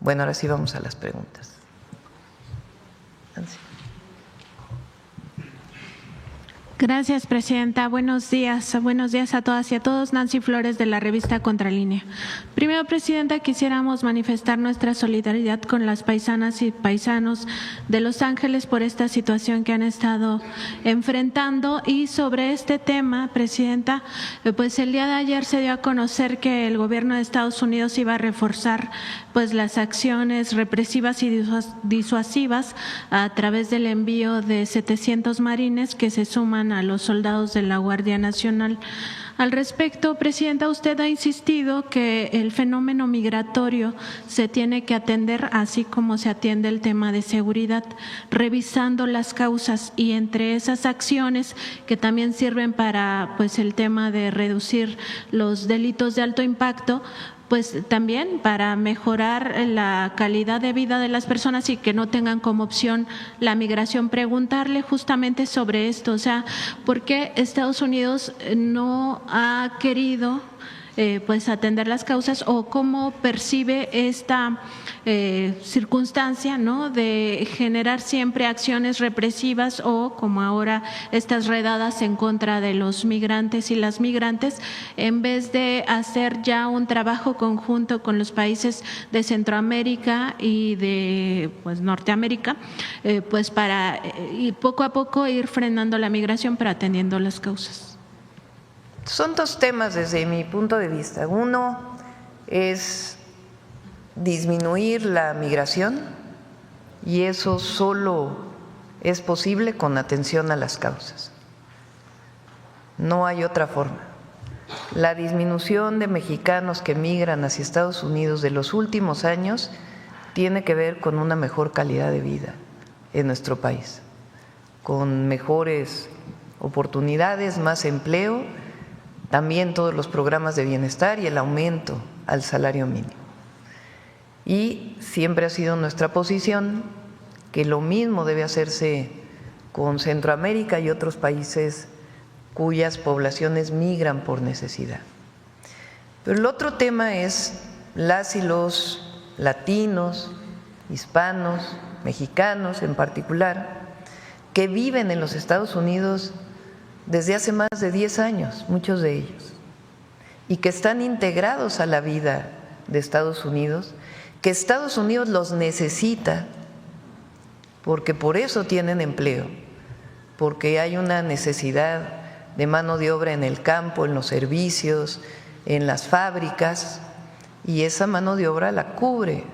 Bueno, ahora sí vamos a las preguntas. Nancy. Gracias, presidenta. Buenos días a todas y a todos. Nancy Flores, de la revista Contralínea. Primero, presidenta, quisiéramos manifestar nuestra solidaridad con las paisanas y paisanos de Los Ángeles por esta situación que han estado enfrentando. Y sobre este tema, presidenta, pues el día de ayer se dio a conocer que el gobierno de Estados Unidos iba a reforzar pues las acciones represivas y disuasivas a través del envío de 700 marines que se suman a los soldados de la Guardia Nacional. Al respecto, presidenta, usted ha insistido que el fenómeno migratorio se tiene que atender así como se atiende el tema de seguridad, revisando las causas, y entre esas acciones que también sirven para pues el tema de reducir los delitos de alto impacto, pues también para mejorar la calidad de vida de las personas y que no tengan como opción la migración. Preguntarle justamente sobre esto, o sea, ¿por qué Estados Unidos no ha querido pues atender las causas, o cómo percibe esta circunstancia, ¿no?, de generar siempre acciones represivas o como ahora estas redadas en contra de los migrantes y las migrantes, en vez de hacer ya un trabajo conjunto con los países de Centroamérica y de pues Norteamérica, pues para poco a poco ir frenando la migración pero atendiendo las causas? Son dos temas desde mi punto de vista. Uno es disminuir la migración, y eso solo es posible con atención a las causas. No hay otra forma. La disminución de mexicanos que migran hacia Estados Unidos de los últimos años tiene que ver con una mejor calidad de vida en nuestro país, con mejores oportunidades, más empleo, también todos los programas de bienestar y el aumento al salario mínimo. Y siempre ha sido nuestra posición que lo mismo debe hacerse con Centroamérica y otros países cuyas poblaciones migran por necesidad. Pero el otro tema es las y los latinos, hispanos, mexicanos en particular, que viven en los Estados Unidos desde hace más de 10 años, muchos de ellos, y que están integrados a la vida de Estados Unidos, que Estados Unidos los necesita porque por eso tienen empleo, porque hay una necesidad de mano de obra en el campo, en los servicios, en las fábricas, y esa mano de obra la cubre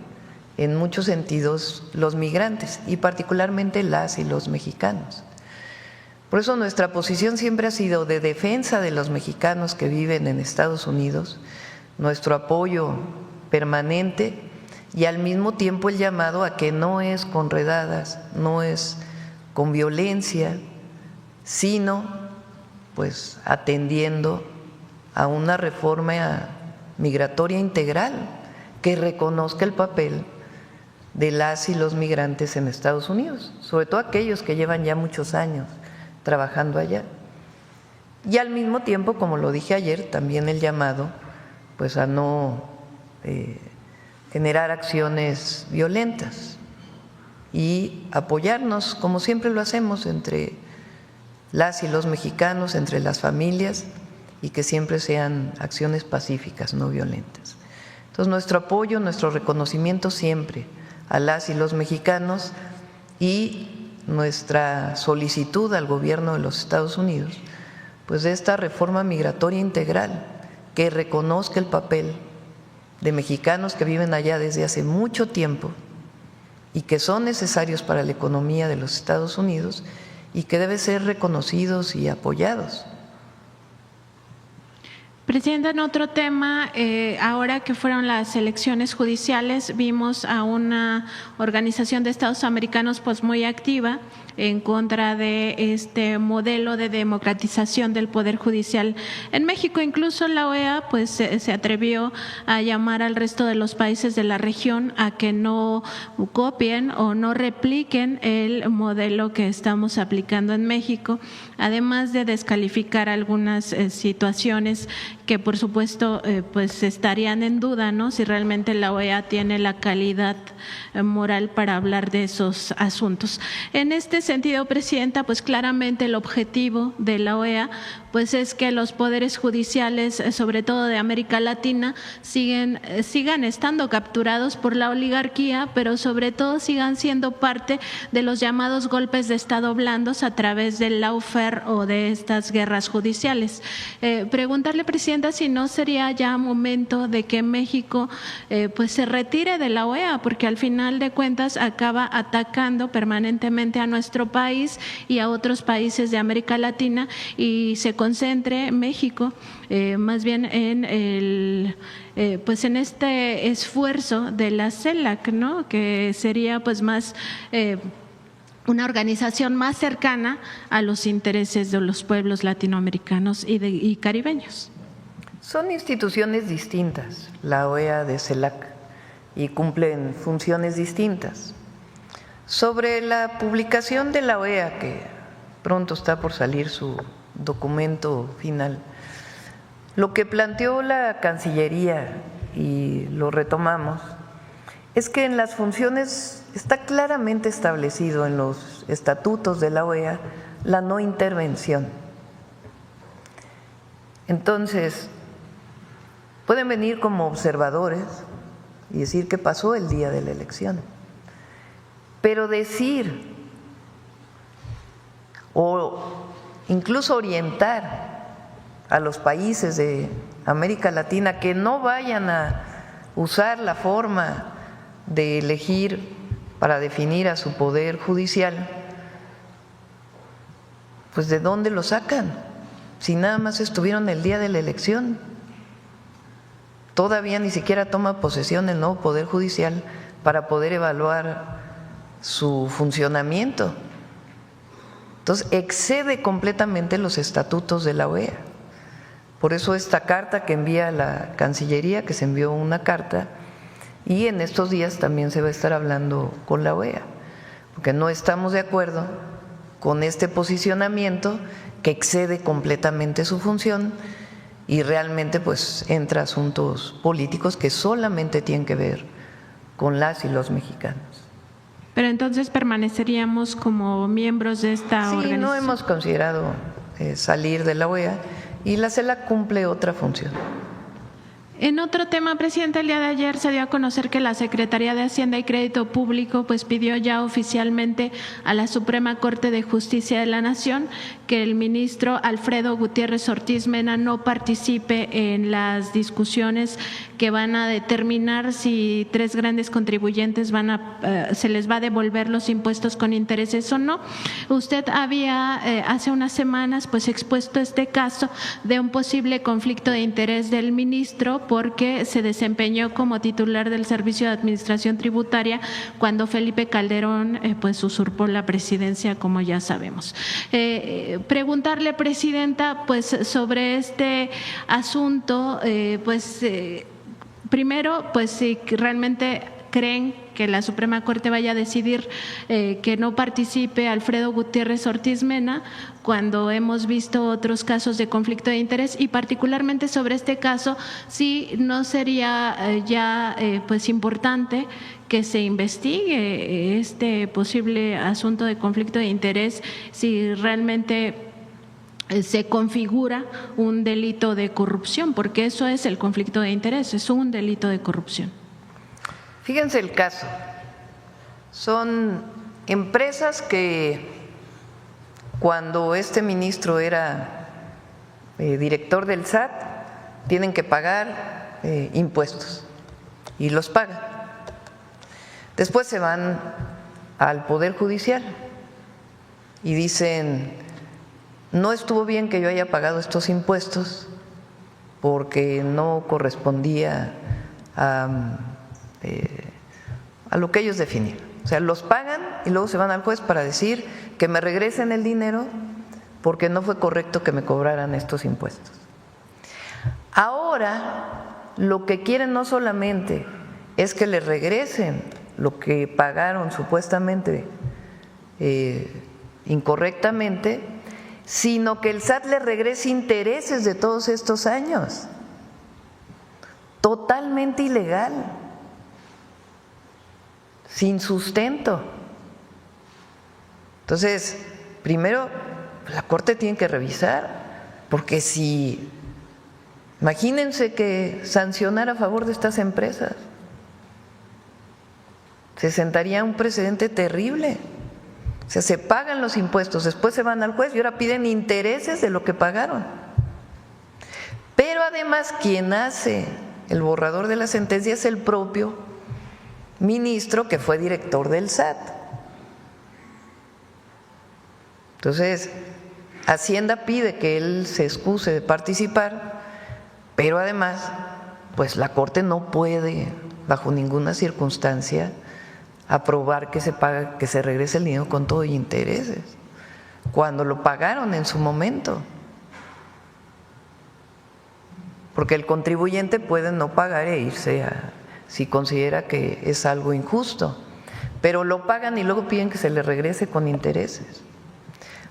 en muchos sentidos los migrantes y particularmente las y los mexicanos. Por eso nuestra posición siempre ha sido de defensa de los mexicanos que viven en Estados Unidos, nuestro apoyo permanente, y al mismo tiempo el llamado a que no es con redadas, no es con violencia, sino pues atendiendo a una reforma migratoria integral que reconozca el papel de las y los migrantes en Estados Unidos, sobre todo aquellos que llevan ya muchos años trabajando allá. Y al mismo tiempo, como lo dije ayer, también el llamado pues a no generar acciones violentas y apoyarnos, como siempre lo hacemos, entre las y los mexicanos, entre las familias, y que siempre sean acciones pacíficas, no violentas. Entonces, nuestro apoyo, nuestro reconocimiento siempre a las y los mexicanos, y nuestra solicitud al gobierno de los Estados Unidos, pues de esta reforma migratoria integral que reconozca el papel de mexicanos que viven allá desde hace mucho tiempo y que son necesarios para la economía de los Estados Unidos y que deben ser reconocidos y apoyados. Presidenta, en otro tema, ahora que fueron las elecciones judiciales, vimos a una organización de Estados americanos pues muy activa en contra de este modelo de democratización del Poder Judicial en México. Incluso la OEA pues se atrevió a llamar al resto de los países de la región a que no copien o no repliquen el modelo que estamos aplicando en México, además de descalificar algunas situaciones que por supuesto pues estarían en duda, ¿no?, si realmente la OEA tiene la calidad moral para hablar de esos asuntos. En este sentido, Presidenta, pues claramente el objetivo de la OEA pues es que los poderes judiciales, sobre todo de América Latina, sigan estando capturados por la oligarquía, pero sobre todo sigan siendo parte de los llamados golpes de Estado blandos a través del lawfare o de estas guerras judiciales. Preguntarle, Presidenta, si no sería ya momento de que México pues se retire de la OEA, porque al final de cuentas acaba atacando permanentemente a nuestro país y a otros países de América Latina, y se concentre México más bien en pues en este esfuerzo de la CELAC, ¿no?, que sería pues más una organización más cercana a los intereses de los pueblos latinoamericanos y caribeños. Son instituciones distintas, la OEA de CELAC, y cumplen funciones distintas. Sobre la publicación de la OEA, que pronto está por salir su documento final, lo que planteó la Cancillería, y lo retomamos, es que en las funciones está claramente establecido en los estatutos de la OEA la no intervención. Entonces, pueden venir como observadores y decir qué pasó el día de la elección, pero decir o incluso orientar a los países de América Latina que no vayan a usar la forma de elegir para definir a su poder judicial, pues ¿de dónde lo sacan? Si nada más estuvieron el día de la elección, todavía ni siquiera toma posesión el nuevo poder judicial para poder evaluar su funcionamiento. Entonces excede completamente los estatutos de la OEA. Por eso esta carta que envía la Cancillería, que se envió una carta, y en estos días también se va a estar hablando con la OEA, porque no estamos de acuerdo con este posicionamiento que excede completamente su función y realmente pues entra asuntos políticos que solamente tienen que ver con las y los mexicanos. Pero entonces permaneceríamos como miembros de esta organización. No hemos considerado salir de la OEA, y la CELAC cumple otra función. En otro tema, Presidente, el día de ayer se dio a conocer que la Secretaría de Hacienda y Crédito Público pues pidió ya oficialmente a la Suprema Corte de Justicia de la Nación que el ministro Alfredo Gutiérrez Ortiz Mena no participe en las discusiones que van a determinar si tres grandes contribuyentes se les va a devolver los impuestos con intereses o no. Usted había hace unas semanas pues expuesto este caso de un posible conflicto de interés del ministro, porque se desempeñó como titular del Servicio de Administración Tributaria cuando Felipe Calderón pues usurpó la presidencia, como ya sabemos. Preguntarle, Presidenta, pues sobre este asunto, primero, pues si realmente creen que la Suprema Corte vaya a decidir que no participe Alfredo Gutiérrez Ortiz Mena, cuando hemos visto otros casos de conflicto de interés, y particularmente sobre este caso, si no sería pues importante que se investigue este posible asunto de conflicto de interés, si realmente se configura un delito de corrupción, porque eso es el conflicto de interés, es un delito de corrupción. Fíjense el caso, son empresas que cuando este ministro era director del SAT tienen que pagar impuestos y los pagan. Después se van al Poder Judicial y dicen, no estuvo bien que yo haya pagado estos impuestos porque no correspondía a lo que ellos definieron. O sea, los pagan y luego se van al juez para decir que me regresen el dinero porque no fue correcto que me cobraran estos impuestos. Ahora lo que quieren no solamente es que les regresen lo que pagaron supuestamente incorrectamente, sino que el SAT les regrese intereses de todos estos años. Totalmente ilegal, sin sustento. Entonces, primero, la Corte tiene que revisar, porque si, imagínense que sancionara a favor de estas empresas, se sentaría un precedente terrible. O sea, se pagan los impuestos, después se van al juez y ahora piden intereses de lo que pagaron. Pero además, quien hace el borrador de la sentencia es el propio ministro que fue director del SAT. Entonces, Hacienda pide que él se excuse de participar, pero además, pues la Corte no puede, bajo ninguna circunstancia, aprobar que se regrese el dinero con todo y intereses, cuando lo pagaron en su momento. Porque el contribuyente puede no pagar e irse si considera que es algo injusto, pero lo pagan y luego piden que se le regrese con intereses.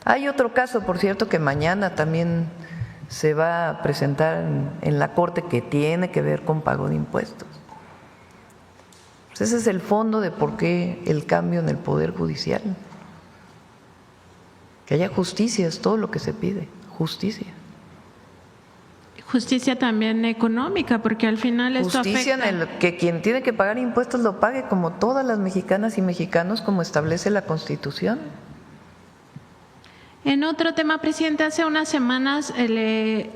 Hay otro caso, por cierto, que mañana también se va a presentar en la Corte, que tiene que ver con pago de impuestos. Pues ese es el fondo de por qué el cambio en el Poder Judicial. Que haya justicia, es todo lo que se pide, justicia. Justicia también económica, porque al final esto justicia afecta. en el que quien tiene que pagar impuestos lo pague, como todas las mexicanas y mexicanos, como establece la Constitución. En otro tema, presidente, hace unas semanas le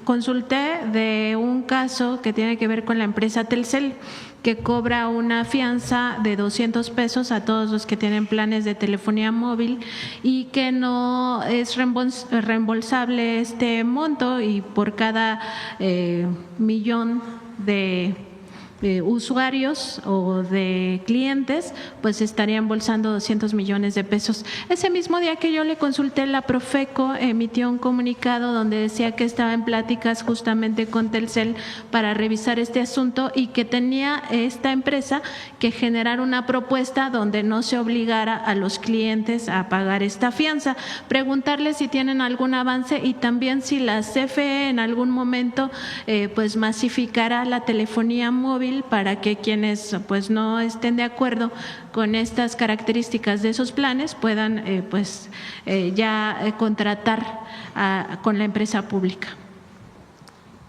consulté de un caso que tiene que ver con la empresa Telcel, que cobra una fianza de 200 pesos a todos los que tienen planes de telefonía móvil y que no es reembolsable este monto, y por cada millón de usuarios o de clientes, pues estaría embolsando 200 millones de pesos. Ese mismo día que yo le consulté, la Profeco emitió un comunicado donde decía que estaba en pláticas justamente con Telcel para revisar este asunto y que tenía esta empresa que generar una propuesta donde no se obligara a los clientes a pagar esta fianza. Preguntarle si tienen algún avance y también si la CFE en algún momento pues masificará la telefonía móvil para que quienes pues no estén de acuerdo con estas características de esos planes puedan contratar con la empresa pública.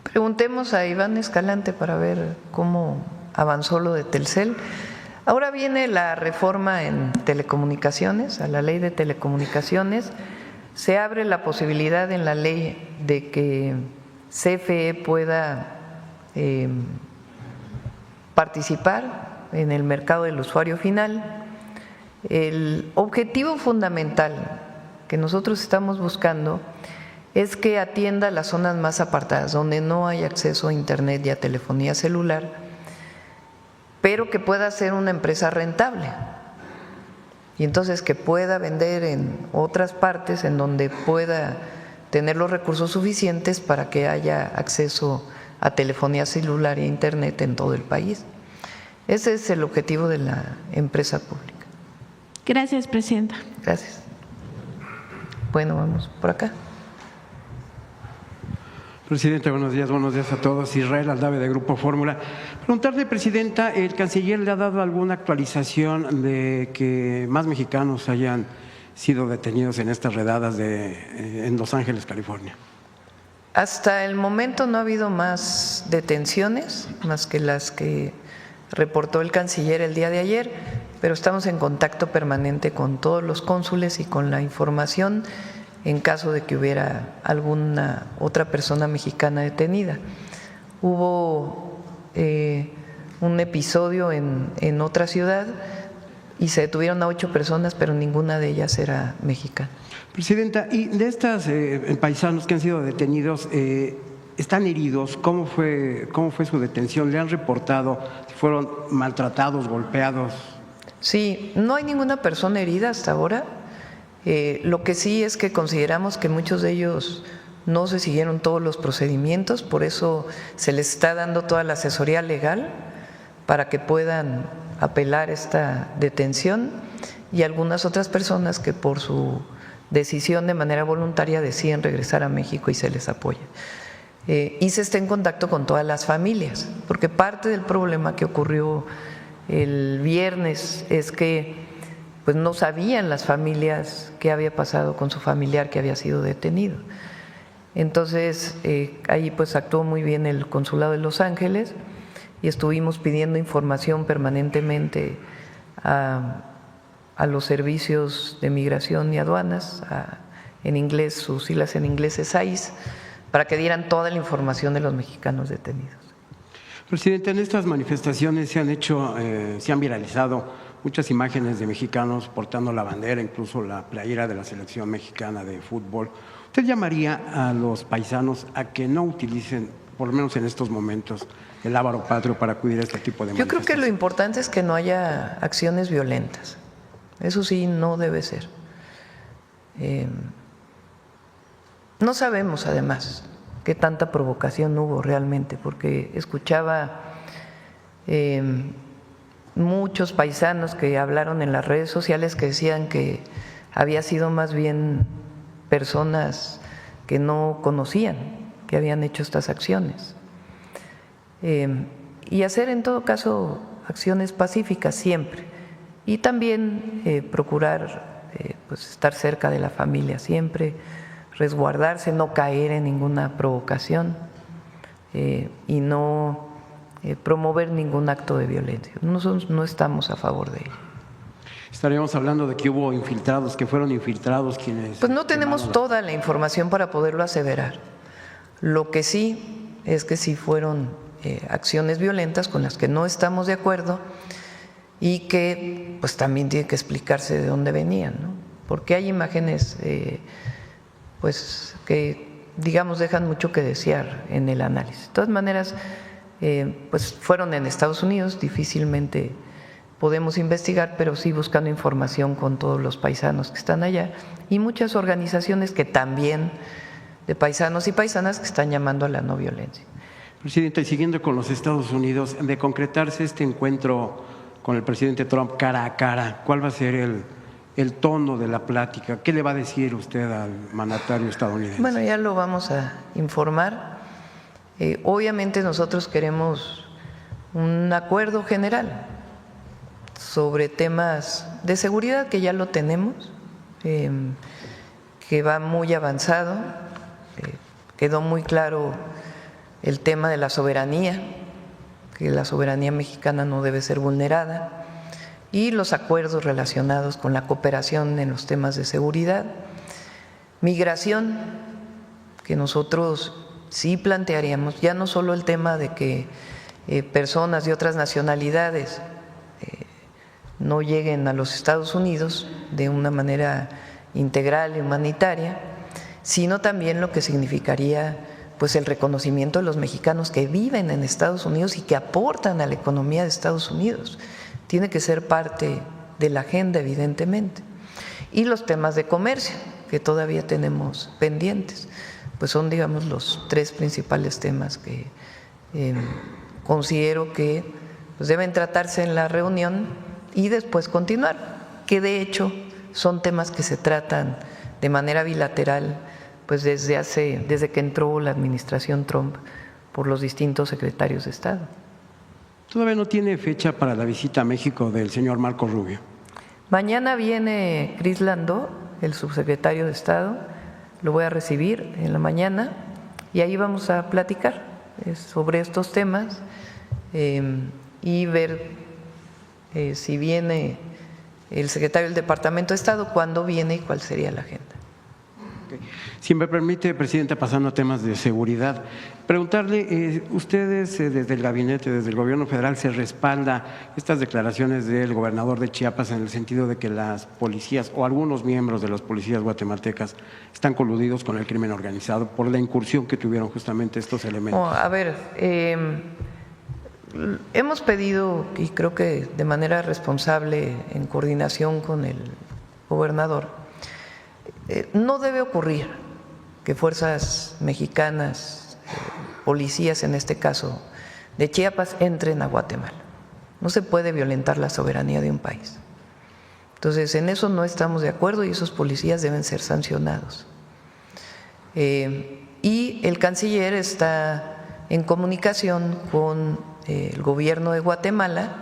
Preguntemos a Iván Escalante para ver cómo avanzó lo de Telcel. Ahora viene la reforma en telecomunicaciones, a la ley de telecomunicaciones. Se abre la posibilidad en la ley de que CFE pueda participar en el mercado del usuario final. El objetivo fundamental que nosotros estamos buscando es que atienda las zonas más apartadas, donde no hay acceso a internet y a telefonía celular, pero que pueda ser una empresa rentable y entonces que pueda vender en otras partes en donde pueda tener los recursos suficientes para que haya acceso a telefonía celular e internet en todo el país. Ese es el objetivo de la empresa pública. Gracias, presidenta. Gracias. Bueno, vamos por acá. Presidenta, buenos días a todos. Israel Aldave, de Grupo Fórmula. Preguntarle, Presidenta, ¿el canciller le ha dado alguna actualización de que más mexicanos hayan sido detenidos en estas redadas en Los Ángeles, California? Hasta el momento no ha habido más detenciones, más que las que reportó el canciller el día de ayer, pero estamos en contacto permanente con todos los cónsules y con la información en caso de que hubiera alguna otra persona mexicana detenida. Hubo un episodio en otra ciudad y se detuvieron a 8 personas, pero ninguna de ellas era mexicana. Presidenta, y de estas paisanos que han sido detenidos, ¿están heridos? ¿Cómo fue su detención? ¿Le han reportado si fueron maltratados, golpeados? Sí, no hay ninguna persona herida hasta ahora. Lo que sí es que consideramos que muchos de ellos no se siguieron todos los procedimientos, por eso se les está dando toda la asesoría legal para que puedan apelar esta detención, y algunas otras personas que por su decisión de manera voluntaria deciden regresar a México y se les apoya. Y se está en contacto con todas las familias, porque parte del problema que ocurrió el viernes es que pues no sabían las familias qué había pasado con su familiar que había sido detenido. Entonces ahí pues actuó muy bien el Consulado de Los Ángeles y estuvimos pidiendo información permanentemente a los servicios de migración y aduanas, en inglés, sus siglas en inglés es ICE, para que dieran toda la información de los mexicanos detenidos. Presidente, en estas manifestaciones se han viralizado muchas imágenes de mexicanos portando la bandera, incluso la playera de la selección mexicana de fútbol. ¿Usted llamaría a los paisanos a que no utilicen, por lo menos en estos momentos, el ábaro patrio para acudir a este tipo de manifestaciones? Yo creo que lo importante es que no haya acciones violentas. Eso sí, no debe ser. No sabemos, además, qué tanta provocación hubo realmente, porque escuchaba muchos paisanos que hablaron en las redes sociales que decían que había sido más bien personas que no conocían, que habían hecho estas acciones. Y hacer en todo caso acciones pacíficas siempre, y también procurar pues estar cerca de la familia siempre, resguardarse, no caer en ninguna provocación y no promover ningún acto de violencia. Nosotros no estamos a favor de ello. Estaríamos hablando de que hubo infiltrados, que fueron infiltrados quienes… Pues no tenemos toda la información para poderlo aseverar. Lo que sí es que sí fueron acciones violentas con las que no estamos de acuerdo y que pues también tiene que explicarse de dónde venían, ¿no? Porque hay imágenes pues que digamos dejan mucho que desear en el análisis. De todas maneras, pues fueron en Estados Unidos, difícilmente podemos investigar, pero sí buscando información con todos los paisanos que están allá y muchas organizaciones que también de paisanos y paisanas que están llamando a la no violencia. Presidenta, y siguiendo con los Estados Unidos, de concretarse este encuentro con el presidente Trump cara a cara, ¿cuál va a ser el tono de la plática? ¿Qué le va a decir usted al mandatario estadounidense? Bueno, ya lo vamos a informar. Obviamente nosotros queremos un acuerdo general sobre temas de seguridad, que ya lo tenemos, que va muy avanzado. Quedó muy claro el tema de la soberanía, que la soberanía mexicana no debe ser vulnerada, y los acuerdos relacionados con la cooperación en los temas de seguridad. Migración, que nosotros sí plantearíamos, ya no solo el tema de que personas de otras nacionalidades no lleguen a los Estados Unidos de una manera integral y humanitaria, sino también lo que significaría pues el reconocimiento de los mexicanos que viven en Estados Unidos y que aportan a la economía de Estados Unidos. Tiene que ser parte de la agenda, evidentemente. Y los temas de comercio, que todavía tenemos pendientes, pues son, digamos, los tres principales temas que considero que pues deben tratarse en la reunión y después continuar, que de hecho son temas que se tratan de manera bilateral pues desde que entró la administración Trump por los distintos secretarios de Estado. ¿Todavía no tiene fecha para la visita a México del señor Marco Rubio? Mañana viene Chris Landó, el subsecretario de Estado, lo voy a recibir en la mañana y ahí vamos a platicar sobre estos temas y ver si viene el secretario del Departamento de Estado, cuándo viene y cuál sería la agenda. Si me permite, Presidenta, pasando a temas de seguridad, preguntarle, ustedes desde el gabinete, desde el gobierno federal, ¿se respalda estas declaraciones del gobernador de Chiapas en el sentido de que las policías o algunos miembros de las policías guatemaltecas están coludidos con el crimen organizado por la incursión que tuvieron justamente estos elementos? A ver, hemos pedido, y creo que de manera responsable, en coordinación con el gobernador, No debe ocurrir que fuerzas mexicanas, policías en este caso de Chiapas, entren a Guatemala. No se puede violentar la soberanía de un país. Entonces, en eso no estamos de acuerdo y esos policías deben ser sancionados. Y el canciller está en comunicación con el gobierno de Guatemala,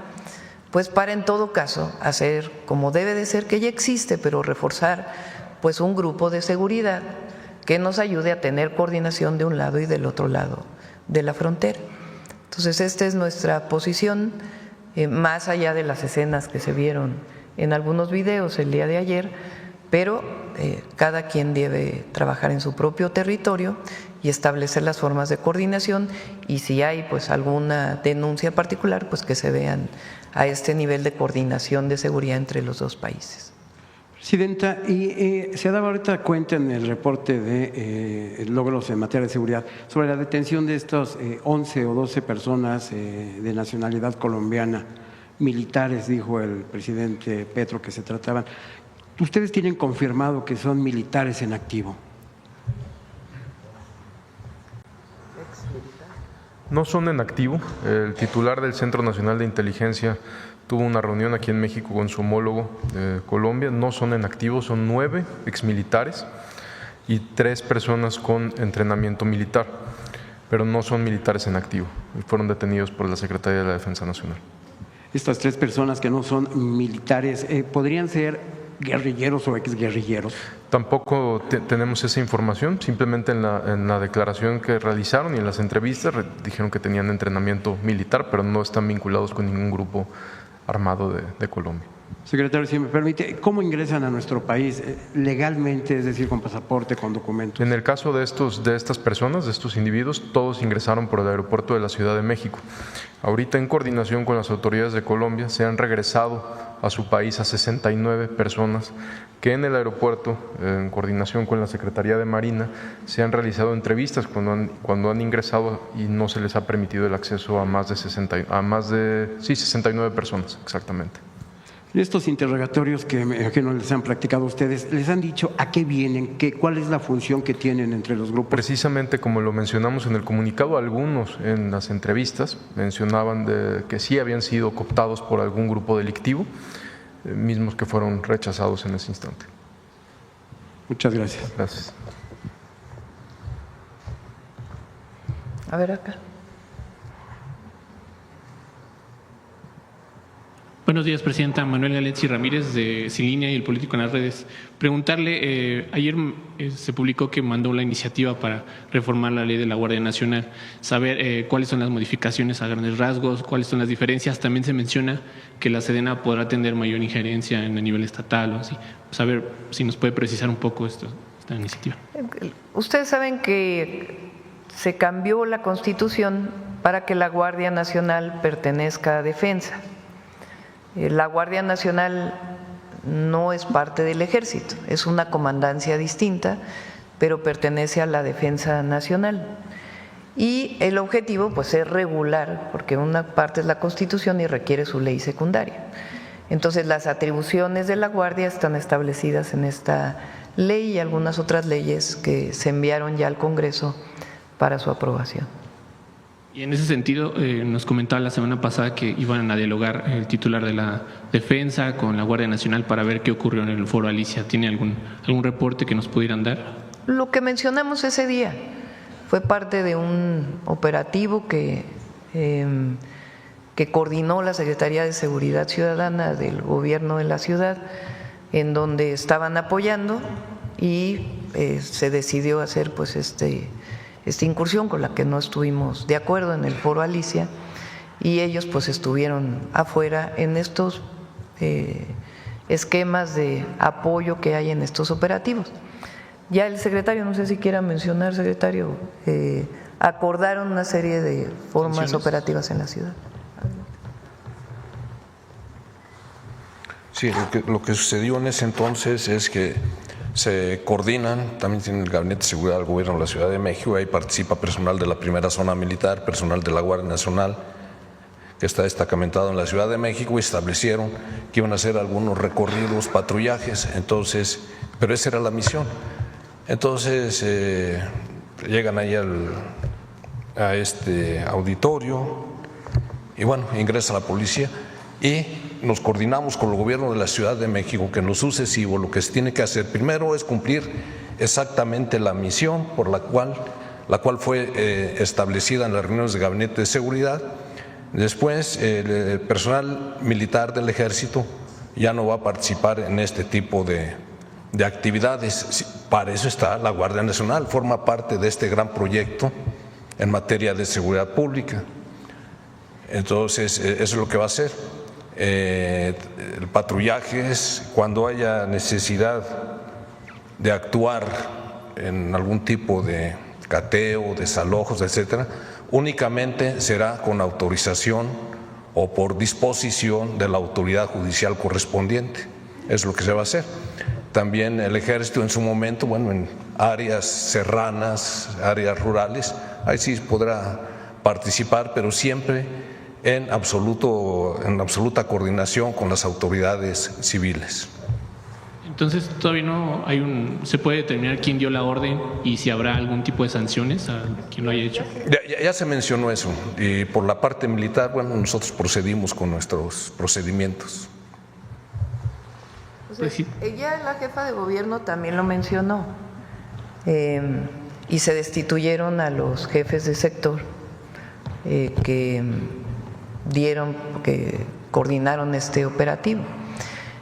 pues para en todo caso hacer como debe de ser, que ya existe, pero reforzar pues un grupo de seguridad que nos ayude a tener coordinación de un lado y del otro lado de la frontera. Entonces, esta es nuestra posición, más allá de las escenas que se vieron en algunos videos el día de ayer, pero cada quien debe trabajar en su propio territorio y establecer las formas de coordinación, y si hay pues alguna denuncia particular, pues que se vean a este nivel de coordinación de seguridad entre los dos países. Presidenta, y se daba ahorita cuenta en el reporte de logros en materia de seguridad sobre la detención de estos 11 o 12 personas de nacionalidad colombiana, militares, dijo el presidente Petro que se trataban. ¿Ustedes tienen confirmado que son militares en activo? No son en activo. El titular del Centro Nacional de Inteligencia tuvo una reunión aquí en México con su homólogo de Colombia. No son en activo, son 9 exmilitares y 3 personas con entrenamiento militar, pero no son militares en activo y fueron detenidos por la Secretaría de la Defensa Nacional. Estas 3 personas que no son militares, ¿podrían ser guerrilleros o exguerrilleros? Tampoco tenemos esa información, simplemente en la declaración que realizaron y en las entrevistas dijeron que tenían entrenamiento militar, pero no están vinculados con ningún grupo armado de Colombia. Secretario, si me permite, ¿cómo ingresan a nuestro país legalmente, es decir, con pasaporte, con documentos? En el caso de estas personas, de estos individuos, todos ingresaron por el aeropuerto de la Ciudad de México. Ahorita, en coordinación con las autoridades de Colombia, se han regresado a su país a 69 personas que en el aeropuerto, en coordinación con la Secretaría de Marina, se han realizado entrevistas cuando han ingresado y no se les ha permitido el acceso a más de 69 personas, exactamente. En estos interrogatorios que no les han practicado ustedes, ¿les han dicho a qué vienen? ¿Cuál es la función que tienen entre los grupos? Precisamente como lo mencionamos en el comunicado, algunos en las entrevistas mencionaban que sí habían sido cooptados por algún grupo delictivo, mismos que fueron rechazados en ese instante. Muchas gracias. Gracias. A ver acá. Buenos días, Presidenta. Manuel Galetzi Ramírez, de Sin Línea y el Político en las Redes. Preguntarle, ayer se publicó que mandó la iniciativa para reformar la ley de la Guardia Nacional, saber cuáles son las modificaciones a grandes rasgos, cuáles son las diferencias. También se menciona que la Sedena podrá tener mayor injerencia en el nivel estatal o así. Saber si nos puede precisar un poco esta iniciativa. Ustedes saben que se cambió la Constitución para que la Guardia Nacional pertenezca a Defensa. La Guardia Nacional no es parte del Ejército, es una comandancia distinta, pero pertenece a la Defensa Nacional. Y el objetivo pues es regular, porque una parte es la Constitución y requiere su ley secundaria. Entonces las atribuciones de la Guardia están establecidas en esta ley y algunas otras leyes que se enviaron ya al Congreso para su aprobación. Y en ese sentido, nos comentaba la semana pasada que iban a dialogar el titular de la Defensa con la Guardia Nacional para ver qué ocurrió en el Foro Alicia. ¿Tiene algún reporte que nos pudieran dar? Lo que mencionamos ese día fue parte de un operativo que coordinó la Secretaría de Seguridad Ciudadana del Gobierno de la ciudad, en donde estaban apoyando y se decidió hacer pues esta incursión con la que no estuvimos de acuerdo en el Foro Alicia, y ellos pues estuvieron afuera en estos esquemas de apoyo que hay en estos operativos. Ya el secretario, no sé si quiera mencionar, secretario, acordaron una serie de formas operativas en la ciudad. Sí, lo que sucedió en ese entonces es que se coordinan, también tiene el Gabinete de Seguridad del Gobierno de la Ciudad de México, ahí participa personal de la Primera Zona Militar, personal de la Guardia Nacional, que está destacamentado en la Ciudad de México, y establecieron que iban a hacer algunos recorridos, patrullajes, entonces, pero esa era la misión. Entonces llegan ahí a este auditorio y bueno, ingresa la policía y nos coordinamos con el gobierno de la Ciudad de México, que en lo sucesivo lo que se tiene que hacer primero es cumplir exactamente la misión por la cual fue establecida en las reuniones de gabinete de seguridad. Después, el personal militar del Ejército ya no va a participar en este tipo de actividades. Para eso está la Guardia Nacional, forma parte de este gran proyecto en materia de seguridad pública. Entonces, eso es lo que va a hacer. El patrullaje es cuando haya necesidad de actuar en algún tipo de cateo, desalojos, etcétera, únicamente será con autorización o por disposición de la autoridad judicial correspondiente. Es lo que se va a hacer. También el Ejército en su momento, bueno, en áreas serranas, áreas rurales, ahí sí podrá participar, pero siempre en absoluta coordinación con las autoridades civiles. Entonces, todavía no se puede determinar quién dio la orden y si habrá algún tipo de sanciones a quien lo haya hecho. Ya se mencionó eso, y por la parte militar, bueno, nosotros procedimos con nuestros procedimientos. Pues ella, la jefa de gobierno, también lo mencionó, y se destituyeron a los jefes de sector que coordinaron este operativo.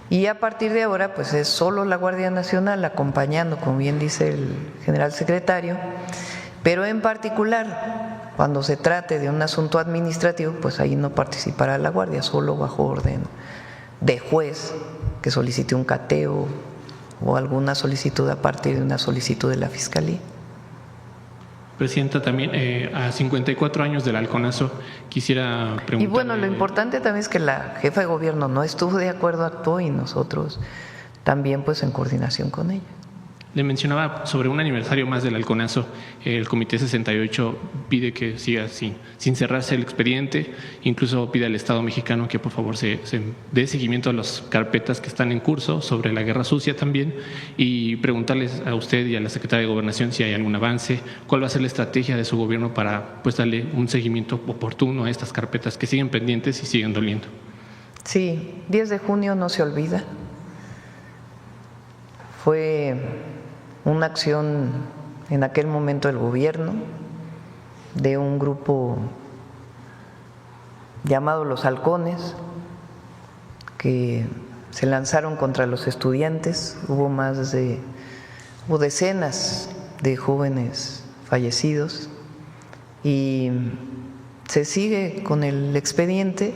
Y a partir de ahora, pues es solo la Guardia Nacional acompañando, como bien dice el general secretario, pero en particular, cuando se trate de un asunto administrativo, pues ahí no participará la Guardia, solo bajo orden de juez que solicite un cateo o alguna solicitud a partir de una solicitud de la Fiscalía. Presidenta, también a 54 años del halconazo quisiera preguntarle… Y bueno, lo importante también es que la jefa de gobierno no estuvo de acuerdo, actuó, y nosotros también pues en coordinación con ella. Le mencionaba sobre un aniversario más del halconazo, el Comité 68 pide que siga sin cerrarse el expediente, incluso pide al Estado mexicano que por favor se dé seguimiento a las carpetas que están en curso sobre la guerra sucia también, y preguntarles a usted y a la Secretaria de Gobernación si hay algún avance, cuál va a ser la estrategia de su gobierno para pues darle un seguimiento oportuno a estas carpetas que siguen pendientes y siguen doliendo. Sí, 10 de junio no se olvida. Fue una acción en aquel momento del gobierno de un grupo llamado Los Halcones, que se lanzaron contra los estudiantes. Hubo decenas de jóvenes fallecidos y se sigue con el expediente.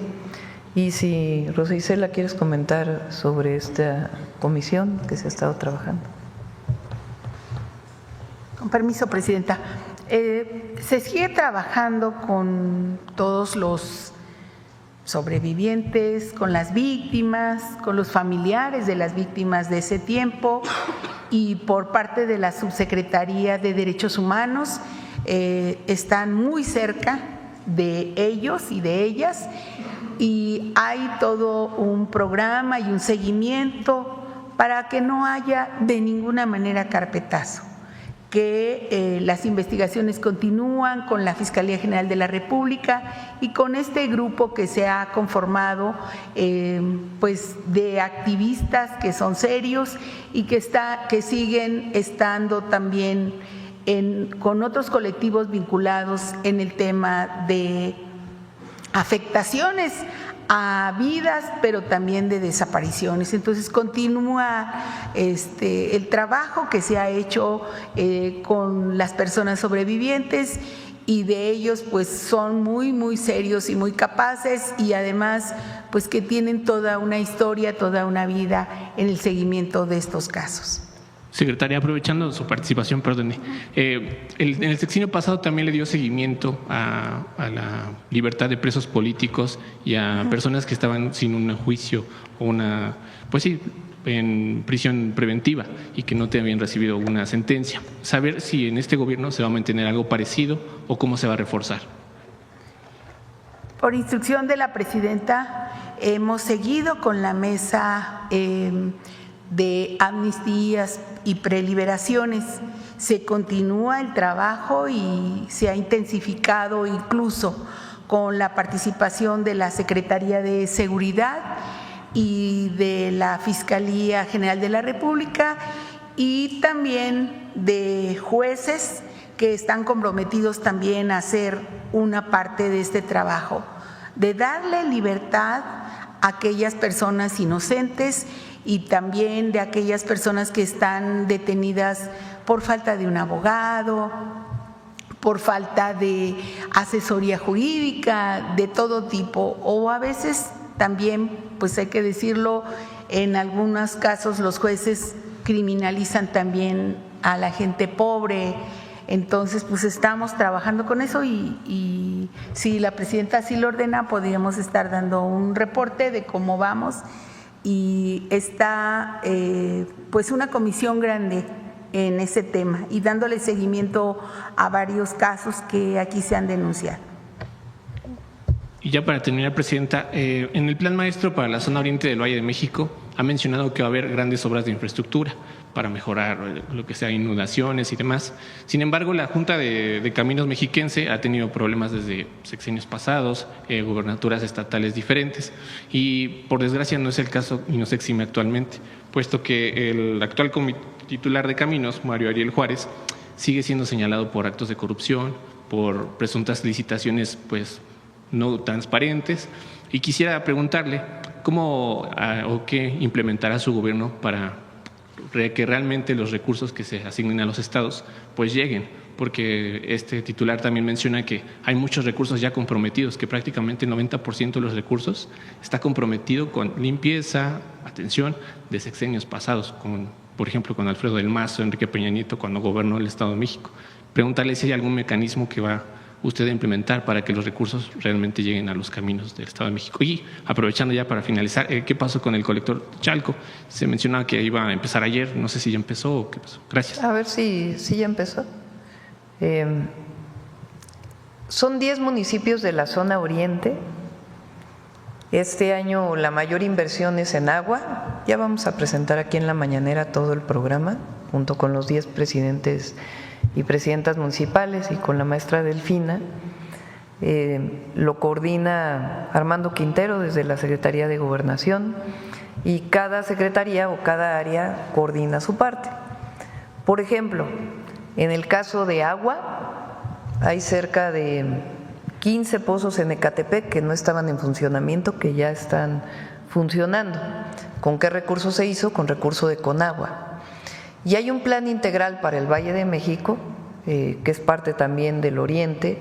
Y si, Rosa Isela, quieres comentar sobre esta comisión que se ha estado trabajando. Con permiso, Presidenta. Se sigue trabajando con todos los sobrevivientes, con las víctimas, con los familiares de las víctimas de ese tiempo, y por parte de la Subsecretaría de Derechos Humanos están muy cerca de ellos y de ellas, y hay todo un programa y un seguimiento para que no haya de ninguna manera carpetazo, que las investigaciones continúan con la Fiscalía General de la República y con este grupo que se ha conformado pues de activistas que son serios y que siguen estando también con otros colectivos vinculados en el tema de afectaciones a vidas, pero también de desapariciones. Entonces continúa el trabajo que se ha hecho con las personas sobrevivientes, y de ellos pues son muy, muy serios y muy capaces, y además pues que tienen toda una historia, toda una vida en el seguimiento de estos casos. Secretaria, aprovechando su participación, perdone, en el sexenio pasado también le dio seguimiento a la libertad de presos políticos y a personas que estaban sin un juicio o en prisión preventiva y que no te habían recibido una sentencia. Saber si en este gobierno se va a mantener algo parecido o cómo se va a reforzar. Por instrucción de la presidenta, hemos seguido con la mesa de amnistías y preliberaciones. Se continúa el trabajo y se ha intensificado incluso con la participación de la Secretaría de Seguridad y de la Fiscalía General de la República y también de jueces que están comprometidos también a hacer una parte de este trabajo, de darle libertad a aquellas personas inocentes y también de aquellas personas que están detenidas por falta de un abogado, por falta de asesoría jurídica de todo tipo, o a veces también, pues hay que decirlo, en algunos casos los jueces criminalizan también a la gente pobre. Entonces, pues estamos trabajando con eso y si la presidenta así lo ordena, podríamos estar dando un reporte de cómo vamos. Y está pues una comisión grande en ese tema y dándole seguimiento a varios casos que aquí se han denunciado. Y ya para terminar, presidenta, en el Plan Maestro para la zona oriente del Valle de México ha mencionado que va a haber grandes obras de infraestructura para mejorar lo que sea inundaciones y demás. Sin embargo, la Junta de Caminos Mexiquense ha tenido problemas desde sexenios pasados, gubernaturas estatales diferentes, y por desgracia no es el caso y no se exime actualmente, puesto que el actual titular de Caminos, Mario Ariel Juárez, sigue siendo señalado por actos de corrupción, por presuntas licitaciones pues no transparentes, y quisiera preguntarle cómo o qué implementará su gobierno para que realmente los recursos que se asignen a los estados pues lleguen, porque este titular también menciona que hay muchos recursos ya comprometidos, que prácticamente el 90% de los recursos está comprometido con limpieza, atención de sexenios pasados, por ejemplo con Alfredo del Mazo, Enrique Peña Nieto cuando gobernó el Estado de México. Preguntarle si hay algún mecanismo que va usted a implementar para que los recursos realmente lleguen a los caminos del Estado de México. Y aprovechando ya para finalizar, ¿qué pasó con el colector Chalco? Se mencionaba que iba a empezar ayer, no sé si ya empezó o qué pasó. Gracias. A ver si ya empezó. Son 10 municipios de la zona oriente. Este año la mayor inversión es en agua. Ya vamos a presentar aquí en la mañanera todo el programa, junto con los 10 presidentes y presidentas municipales y con la maestra Delfina. Lo coordina Armando Quintero desde la Secretaría de Gobernación y cada secretaría o cada área coordina su parte. Por ejemplo, en el caso de agua, hay cerca de 15 pozos en Ecatepec que no estaban en funcionamiento, que ya están funcionando. ¿Con qué recurso se hizo? Con recurso de Conagua. Y hay un plan integral para el Valle de México, que es parte también del Oriente.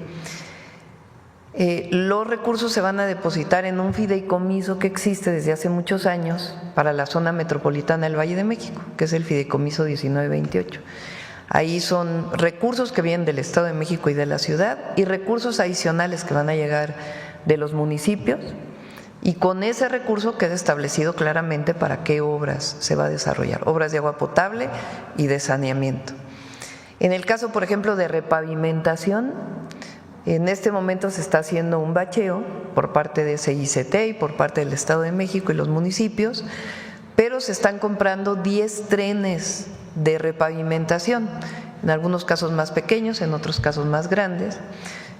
Los recursos se van a depositar en un fideicomiso que existe desde hace muchos años para la zona metropolitana del Valle de México, que es el fideicomiso 1928. Ahí son recursos que vienen del Estado de México y de la ciudad y recursos adicionales que van a llegar de los municipios. Y con ese recurso queda establecido claramente para qué obras se va a desarrollar, obras de agua potable y de saneamiento. En el caso, por ejemplo, de repavimentación, en este momento se está haciendo un bacheo por parte de CICT y por parte del Estado de México y los municipios, pero se están comprando 10 trenes de repavimentación, en algunos casos más pequeños, en otros casos más grandes.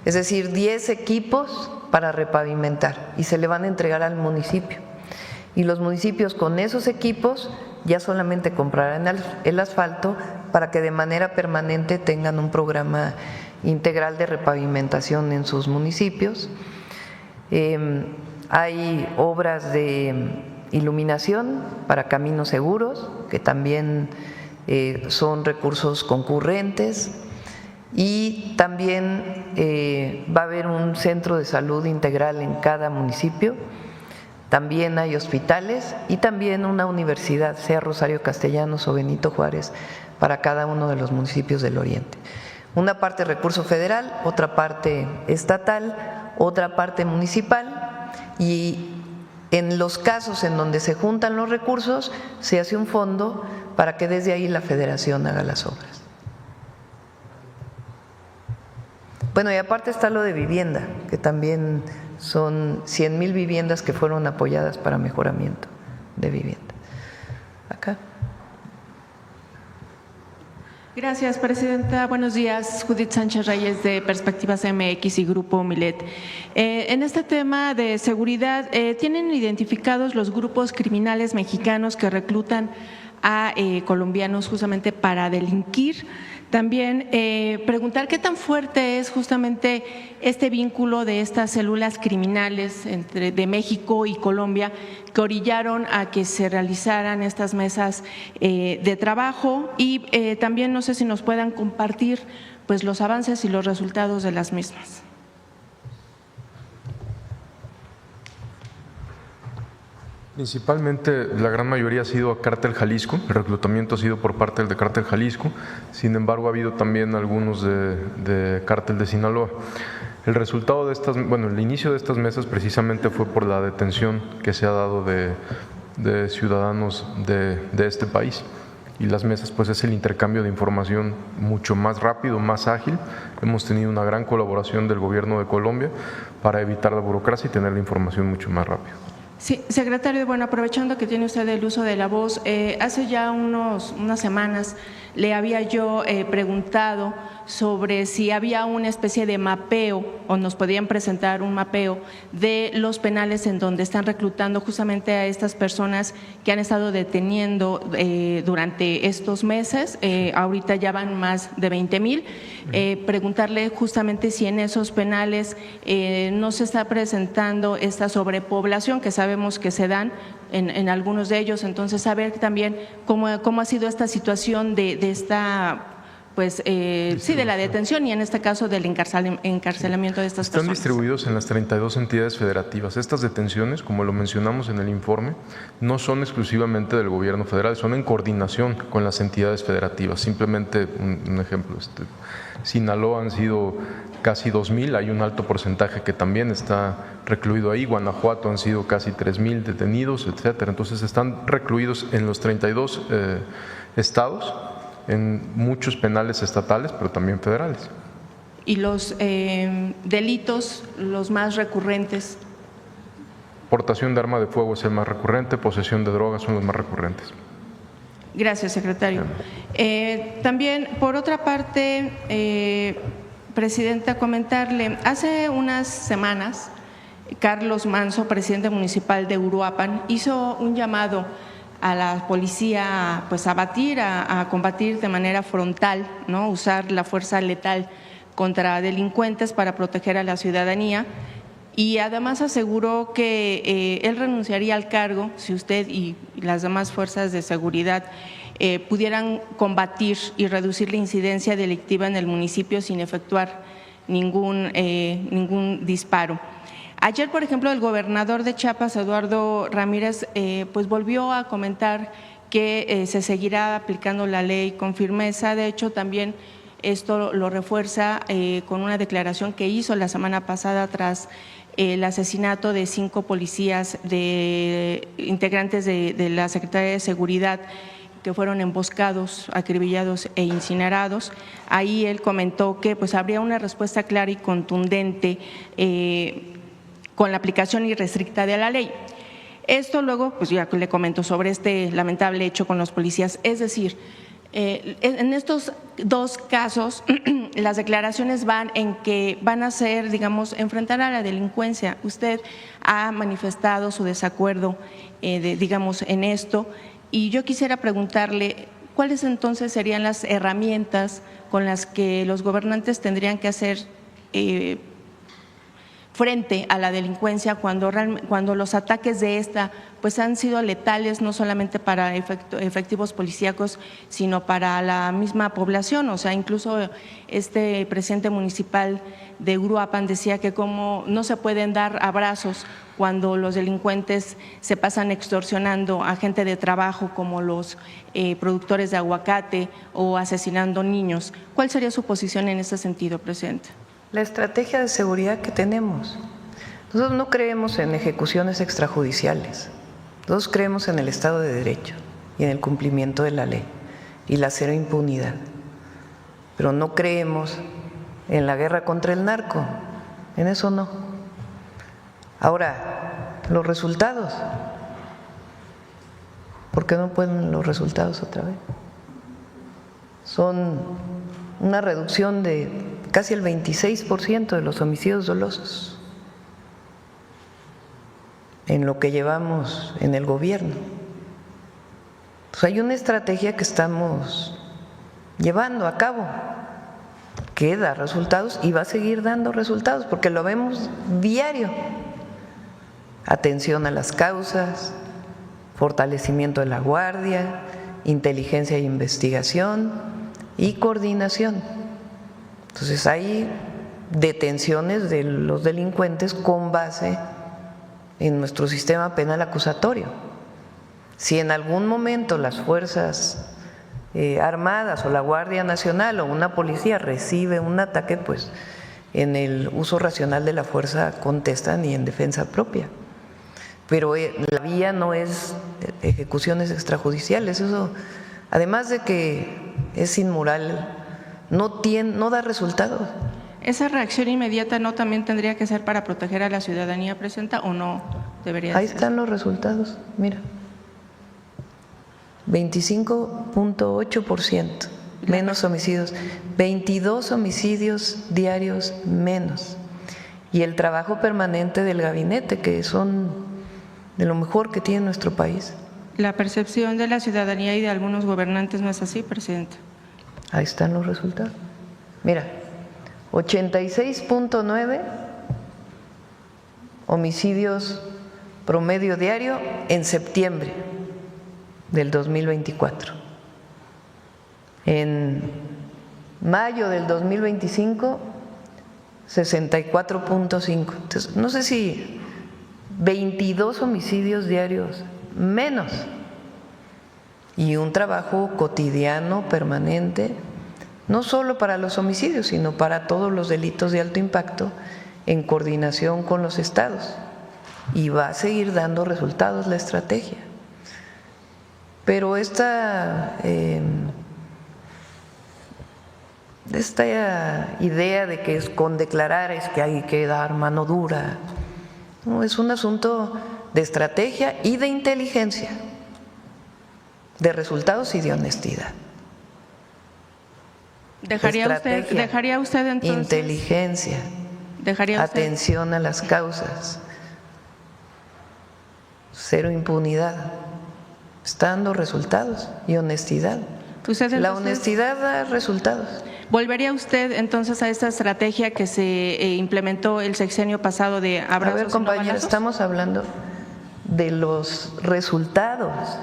Es decir, 10 equipos para repavimentar y se le van a entregar al municipio. Y los municipios con esos equipos ya solamente comprarán el asfalto para que de manera permanente tengan un programa integral de repavimentación en sus municipios. Hay obras de iluminación para caminos seguros, que también son recursos concurrentes. Y también va a haber un centro de salud integral en cada municipio, también hay hospitales y también una universidad, sea Rosario Castellanos o Benito Juárez, para cada uno de los municipios del Oriente. Una parte recurso federal, otra parte estatal, otra parte municipal, y en los casos en donde se juntan los recursos se hace un fondo para que desde ahí la federación haga las obras. Bueno, y aparte está lo de vivienda, que también son 100,000 viviendas que fueron apoyadas para mejoramiento de vivienda. Acá. Gracias, presidenta. Buenos días. Judith Sánchez Reyes, de Perspectivas MX y Grupo Milet. En este tema de seguridad, ¿tienen identificados los grupos criminales mexicanos que reclutan a colombianos justamente para delinquir? También preguntar qué tan fuerte es justamente este vínculo de estas células criminales de México y Colombia que orillaron a que se realizaran estas mesas de trabajo, y también no sé si nos puedan compartir pues los avances y los resultados de las mismas. Principalmente, la gran mayoría ha sido a Cártel Jalisco, el reclutamiento ha sido por parte del de Cártel Jalisco, sin embargo ha habido también algunos de Cártel de Sinaloa. El resultado de el inicio de estas mesas precisamente fue por la detención que se ha dado de ciudadanos de este país, y las mesas pues es el intercambio de información mucho más rápido, más ágil. Hemos tenido una gran colaboración del gobierno de Colombia para evitar la burocracia y tener la información mucho más rápido. Sí, secretario, bueno, aprovechando que tiene usted el uso de la voz, hace ya unas semanas le había yo preguntado sobre si había una especie de mapeo o nos podían presentar un mapeo de los penales en donde están reclutando justamente a estas personas que han estado deteniendo durante estos meses. Ahorita ya van más de 20,000. Preguntarle justamente si en esos penales no se está presentando esta sobrepoblación que sabemos que se dan en algunos de ellos. Entonces, saber también cómo ha sido esta situación de esta, pues, sí, de la detención y en este caso del encarcelamiento de estas personas. Están distribuidos en las 32 entidades federativas. Estas detenciones, como lo mencionamos en el informe, no son exclusivamente del gobierno federal, son en coordinación con las entidades federativas. Simplemente un ejemplo, Sinaloa han sido casi 2,000, hay un alto porcentaje que también está recluido ahí. Guanajuato han sido casi 3,000 detenidos, etcétera. Entonces están recluidos en los 32 estados, en muchos penales estatales, pero también federales. ¿Y los delitos, los más recurrentes? Portación de arma de fuego es el más recurrente, posesión de drogas son los más recurrentes. Gracias, secretario. También, por otra parte, presidenta, comentarle, hace unas semanas, Carlos Manso, presidente municipal de Uruapan, hizo un llamado a la policía pues a combatir de manera frontal, ¿no? Usar la fuerza letal contra delincuentes para proteger a la ciudadanía, y además aseguró que él renunciaría al cargo si usted y las demás fuerzas de seguridad pudieran combatir y reducir la incidencia delictiva en el municipio sin efectuar ningún disparo. Ayer, por ejemplo, el gobernador de Chiapas, Eduardo Ramírez, pues volvió a comentar que se seguirá aplicando la ley con firmeza. De hecho, también esto lo refuerza con una declaración que hizo la semana pasada tras el asesinato de 5 policías integrantes de la Secretaría de Seguridad que fueron emboscados, acribillados e incinerados. Ahí él comentó que pues habría una respuesta clara y contundente con la aplicación irrestricta de la ley. Esto luego, pues ya le comento sobre este lamentable hecho con los policías. Es decir, en estos dos casos, las declaraciones van en que van a ser, digamos, enfrentar a la delincuencia. Usted ha manifestado su desacuerdo, digamos, en esto, y yo quisiera preguntarle cuáles entonces serían las herramientas con las que los gobernantes tendrían que hacer frente a la delincuencia cuando los ataques de esta pues han sido letales no solamente para efectivos policíacos, sino para la misma población. O sea, incluso este presidente municipal de Uruapan decía que como no se pueden dar abrazos cuando los delincuentes se pasan extorsionando a gente de trabajo como los productores de aguacate o asesinando niños. ¿Cuál sería su posición en ese sentido, presidente? La estrategia de seguridad que tenemos. Nosotros no creemos en ejecuciones extrajudiciales. Nosotros creemos en el Estado de Derecho y en el cumplimiento de la ley y la cero impunidad. Pero no creemos en la guerra contra el narco, en eso no. Ahora, los resultados. ¿Por qué no pueden los resultados otra vez? Son una reducción de casi el 26% de los homicidios dolosos en lo que llevamos en el gobierno. Pues hay una estrategia que estamos llevando a cabo que da resultados y va a seguir dando resultados porque lo vemos diario. Atención a las causas, fortalecimiento de la guardia, inteligencia e investigación y coordinación. Entonces hay detenciones de los delincuentes con base en nuestro sistema penal acusatorio. Si en algún momento las fuerzas armadas o la Guardia Nacional o una policía recibe un ataque, pues en el uso racional de la fuerza contestan y en defensa propia. Pero la vía no es ejecuciones extrajudiciales, eso además de que es inmoral, no da resultados. ¿Esa reacción inmediata no también tendría que ser para proteger a la ciudadanía, Presidenta, o no debería Ahí ser? están los resultados, mira. 25.8% menos homicidios, 22 homicidios diarios menos. Y el trabajo permanente del gabinete, que son de lo mejor que tiene nuestro país. La percepción de la ciudadanía y de algunos gobernantes no es así, Presidenta. Ahí están los resultados. Mira, 86.9 homicidios promedio diario en septiembre del 2024. En mayo del 2025, 64.5. Entonces, no sé si 22 homicidios diarios menos y un trabajo cotidiano, permanente, no solo para los homicidios, sino para todos los delitos de alto impacto en coordinación con los estados. Y va a seguir dando resultados la estrategia. Pero esta idea de que es con declarar es que hay que dar mano dura, no, es un asunto de estrategia y de inteligencia, de resultados y de honestidad. ¿Dejaría usted entonces? Inteligencia, atención a las causas, cero impunidad, está dando resultados y honestidad. La honestidad da resultados. ¿Volvería usted entonces a esta estrategia que se implementó el sexenio pasado de abrazos? A ver, compañeros, estamos hablando de los resultados.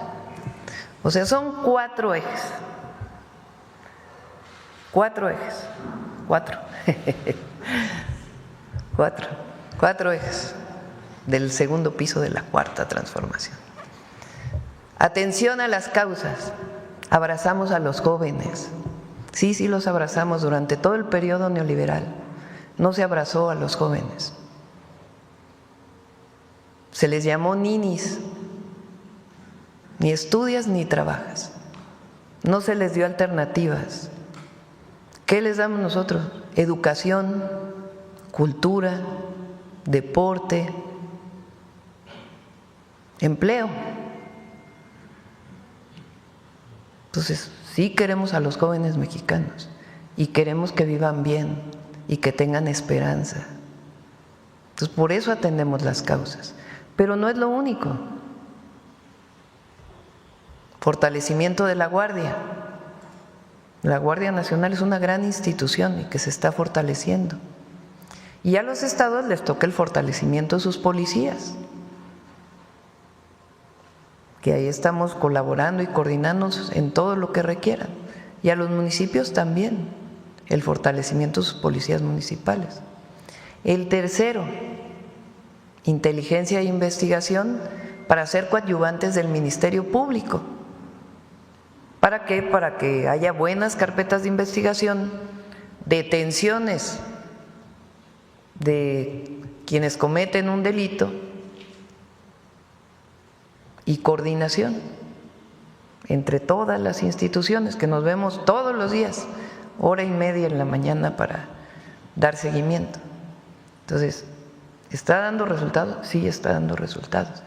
O sea, son 4 ejes. 4 ejes. 4 ejes del segundo piso de la cuarta transformación. Atención a las causas. Abrazamos a los jóvenes. Sí, los abrazamos durante todo el periodo neoliberal. No se abrazó a los jóvenes. Se les llamó ninis. Ni estudias ni trabajas. No se les dio alternativas. ¿Qué les damos nosotros? Educación, cultura, deporte, empleo. Entonces, sí queremos a los jóvenes mexicanos y queremos que vivan bien y que tengan esperanza. Entonces, por eso atendemos las causas. Pero no es lo único. Fortalecimiento de la Guardia. La Guardia Nacional es una gran institución y que se está fortaleciendo. Y a los estados les toca el fortalecimiento de sus policías, que ahí estamos colaborando y coordinándonos en todo lo que requieran. Y a los municipios también, el fortalecimiento de sus policías municipales. El tercero, inteligencia e investigación para ser coadyuvantes del Ministerio Público. ¿Para qué? Para que haya buenas carpetas de investigación, detenciones de quienes cometen un delito y coordinación entre todas las instituciones que nos vemos todos los días, 1:30 en la mañana para dar seguimiento. Entonces, ¿Está dando resultados? Sí, está dando resultados.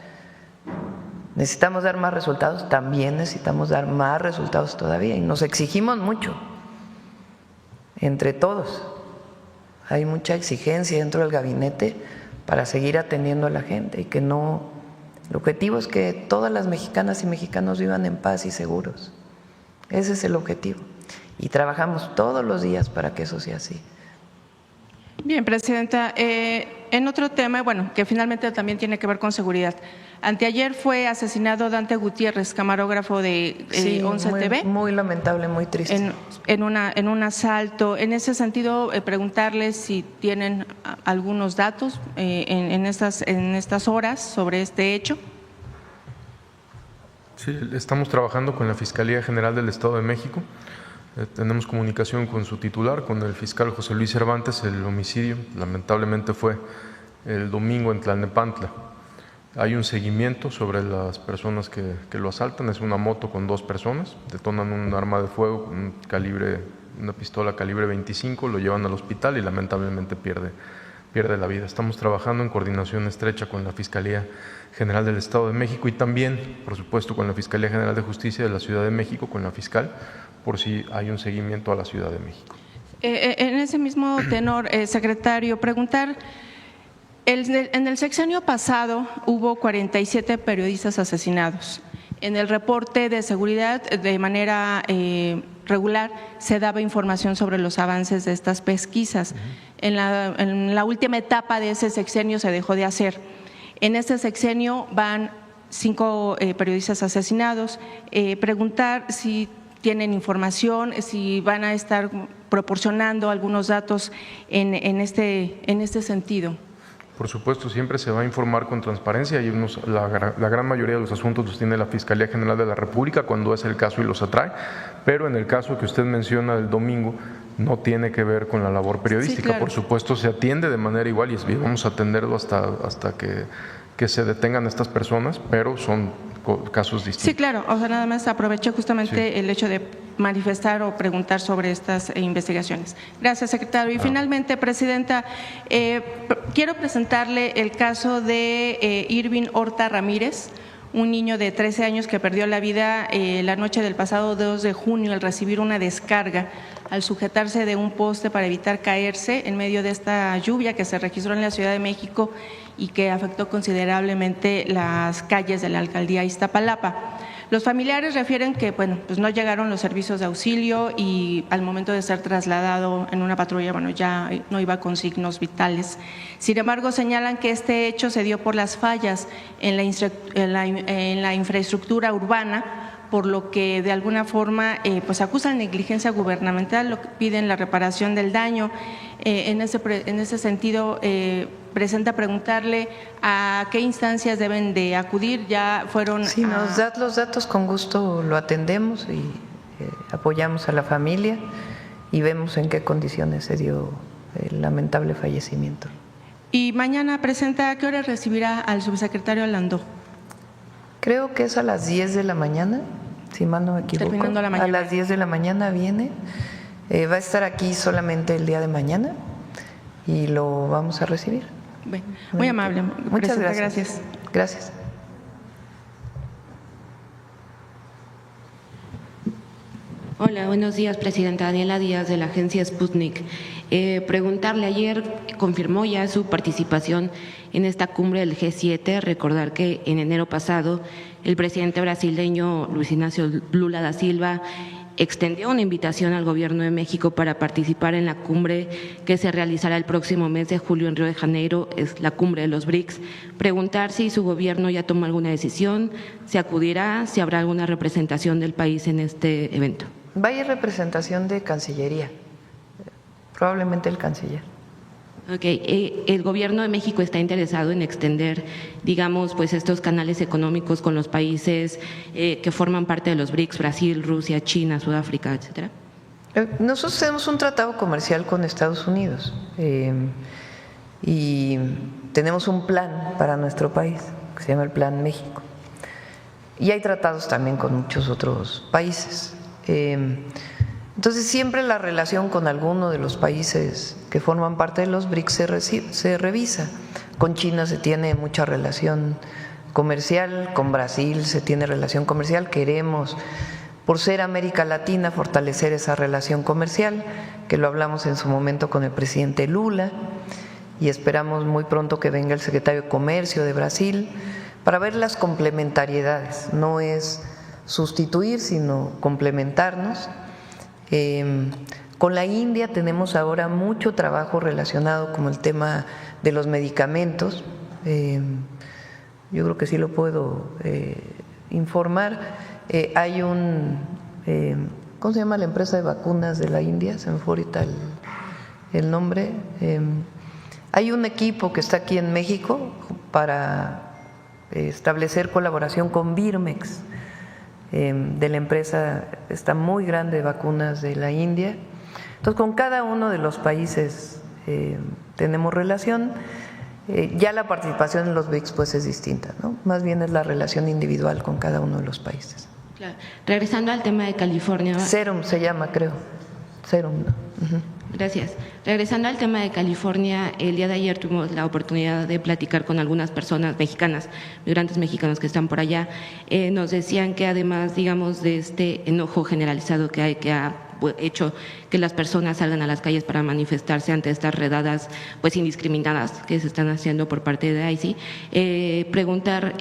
¿Necesitamos dar más resultados? También necesitamos dar más resultados todavía y nos exigimos mucho, entre todos. Hay mucha exigencia dentro del gabinete para seguir atendiendo a la gente y que no… El objetivo es que todas las mexicanas y mexicanos vivan en paz y seguros. Ese es el objetivo y trabajamos todos los días para que eso sea así. Bien, Presidenta, en otro tema, bueno, que finalmente también tiene que ver con seguridad. Anteayer fue asesinado Dante Gutiérrez, camarógrafo de 11 TV. Muy lamentable, muy triste. En un asalto. En ese sentido, preguntarles si tienen algunos datos en estas horas sobre este hecho. Sí, estamos trabajando con la Fiscalía General del Estado de México. Tenemos comunicación con su titular, con el fiscal José Luis Cervantes. El homicidio lamentablemente fue el domingo en Tlalnepantla. Hay un seguimiento sobre las personas que lo asaltan. Es una moto con 2 personas, detonan un arma de fuego, una pistola calibre 25, lo llevan al hospital y lamentablemente pierde la vida. Estamos trabajando en coordinación estrecha con la Fiscalía General del Estado de México y también, por supuesto, con la Fiscalía General de Justicia de la Ciudad de México, con la fiscal, por si hay un seguimiento a la Ciudad de México. En ese mismo tenor, secretario, preguntar, en el sexenio pasado hubo 47 periodistas asesinados. En el reporte de seguridad, de manera regular, se daba información sobre los avances de estas pesquisas. En la última etapa de ese sexenio se dejó de hacer. En este sexenio van 5 periodistas asesinados. Preguntar si tienen información, si van a estar proporcionando algunos datos en este sentido. Por supuesto, siempre se va a informar con transparencia. La gran mayoría de los asuntos los tiene la Fiscalía General de la República cuando es el caso y los atrae, pero en el caso que usted menciona del domingo no tiene que ver con la labor periodística. Sí, claro. Por supuesto, se atiende de manera igual y vamos a atenderlo hasta que se detengan estas personas, pero son casos distintos. Sí, claro. O sea, nada más aproveché justamente el hecho de manifestar o preguntar sobre estas investigaciones. Gracias, secretario. Y finalmente, Presidenta, quiero presentarle el caso de Irving Horta Ramírez, un niño de 13 años que perdió la vida la noche del pasado 2 de junio al recibir una descarga al sujetarse de un poste para evitar caerse en medio de esta lluvia que se registró en la Ciudad de México y que afectó considerablemente las calles de la alcaldía Iztapalapa. Los familiares refieren que pues no llegaron los servicios de auxilio y al momento de ser trasladado en una patrulla, ya no iba con signos vitales. Sin embargo, señalan que este hecho se dio por las fallas en la infraestructura urbana, por lo que de alguna forma pues acusan negligencia gubernamental, lo que piden la reparación del daño. En ese sentido, presenta preguntarle a qué instancias deben de acudir. Ya fueron… Si nos das los datos, con gusto lo atendemos y apoyamos a la familia y vemos en qué condiciones se dio el lamentable fallecimiento. Y mañana, presenta, ¿a qué hora recibirá al subsecretario Landó? Creo que es a las 10 de la mañana, si mal no me equivoco. Terminando la mañana. A las 10 de la mañana viene. Va a estar aquí solamente el día de mañana y lo vamos a recibir. Bien, muy amable. Muchas gracias. Gracias. Hola, buenos días, Presidenta. Daniela Díaz, de la agencia Sputnik. Preguntarle, ayer confirmó ya su participación en esta cumbre del G7. Recordar que en enero pasado el presidente brasileño Luis Ignacio Lula da Silva extendió una invitación al Gobierno de México para participar en la cumbre que se realizará el próximo mes de julio en Río de Janeiro, es la cumbre de los BRICS. Preguntar si su gobierno ya tomó alguna decisión, si acudirá, si habrá alguna representación del país en este evento. Va a ir representación de Cancillería, probablemente el canciller. Ok, el Gobierno de México está interesado en extender, digamos, pues estos canales económicos con los países que forman parte de los BRICS, Brasil, Rusia, China, Sudáfrica, etcétera. Nosotros tenemos un tratado comercial con Estados Unidos y tenemos un plan para nuestro país que se llama el Plan México. Y hay tratados también con muchos otros países. Entonces siempre la relación con alguno de los países que forman parte de los BRICS se revisa. Con China se tiene mucha relación comercial, con Brasil se tiene relación comercial. Queremos, por ser América Latina, fortalecer esa relación comercial, que lo hablamos en su momento con el presidente Lula, y esperamos muy pronto que venga el secretario de Comercio de Brasil para ver las complementariedades. No es sustituir, sino complementarnos. Con la India tenemos ahora mucho trabajo relacionado con el tema de los medicamentos. Yo creo que sí lo puedo informar. Hay ¿cómo se llama la empresa de vacunas de la India? Se me fue ahorita el nombre. Hay un equipo que está aquí en México para establecer colaboración con Birmex, de la empresa está muy grande de vacunas de la India. Entonces, con cada uno de los países tenemos relación. Ya la participación en los BRICS pues es distinta, ¿no? Más bien es la relación individual con cada uno de los países. Claro. Regresando al tema de California. Serum se llama, creo. Serum, ¿no? Gracias. Regresando al tema de California, el día de ayer tuvimos la oportunidad de platicar con algunas personas mexicanas, migrantes mexicanos que están por allá. Nos decían que además, digamos, de este enojo generalizado que hay, que ha hecho que las personas salgan a las calles para manifestarse ante estas redadas pues indiscriminadas que se están haciendo por parte de ICI, preguntar…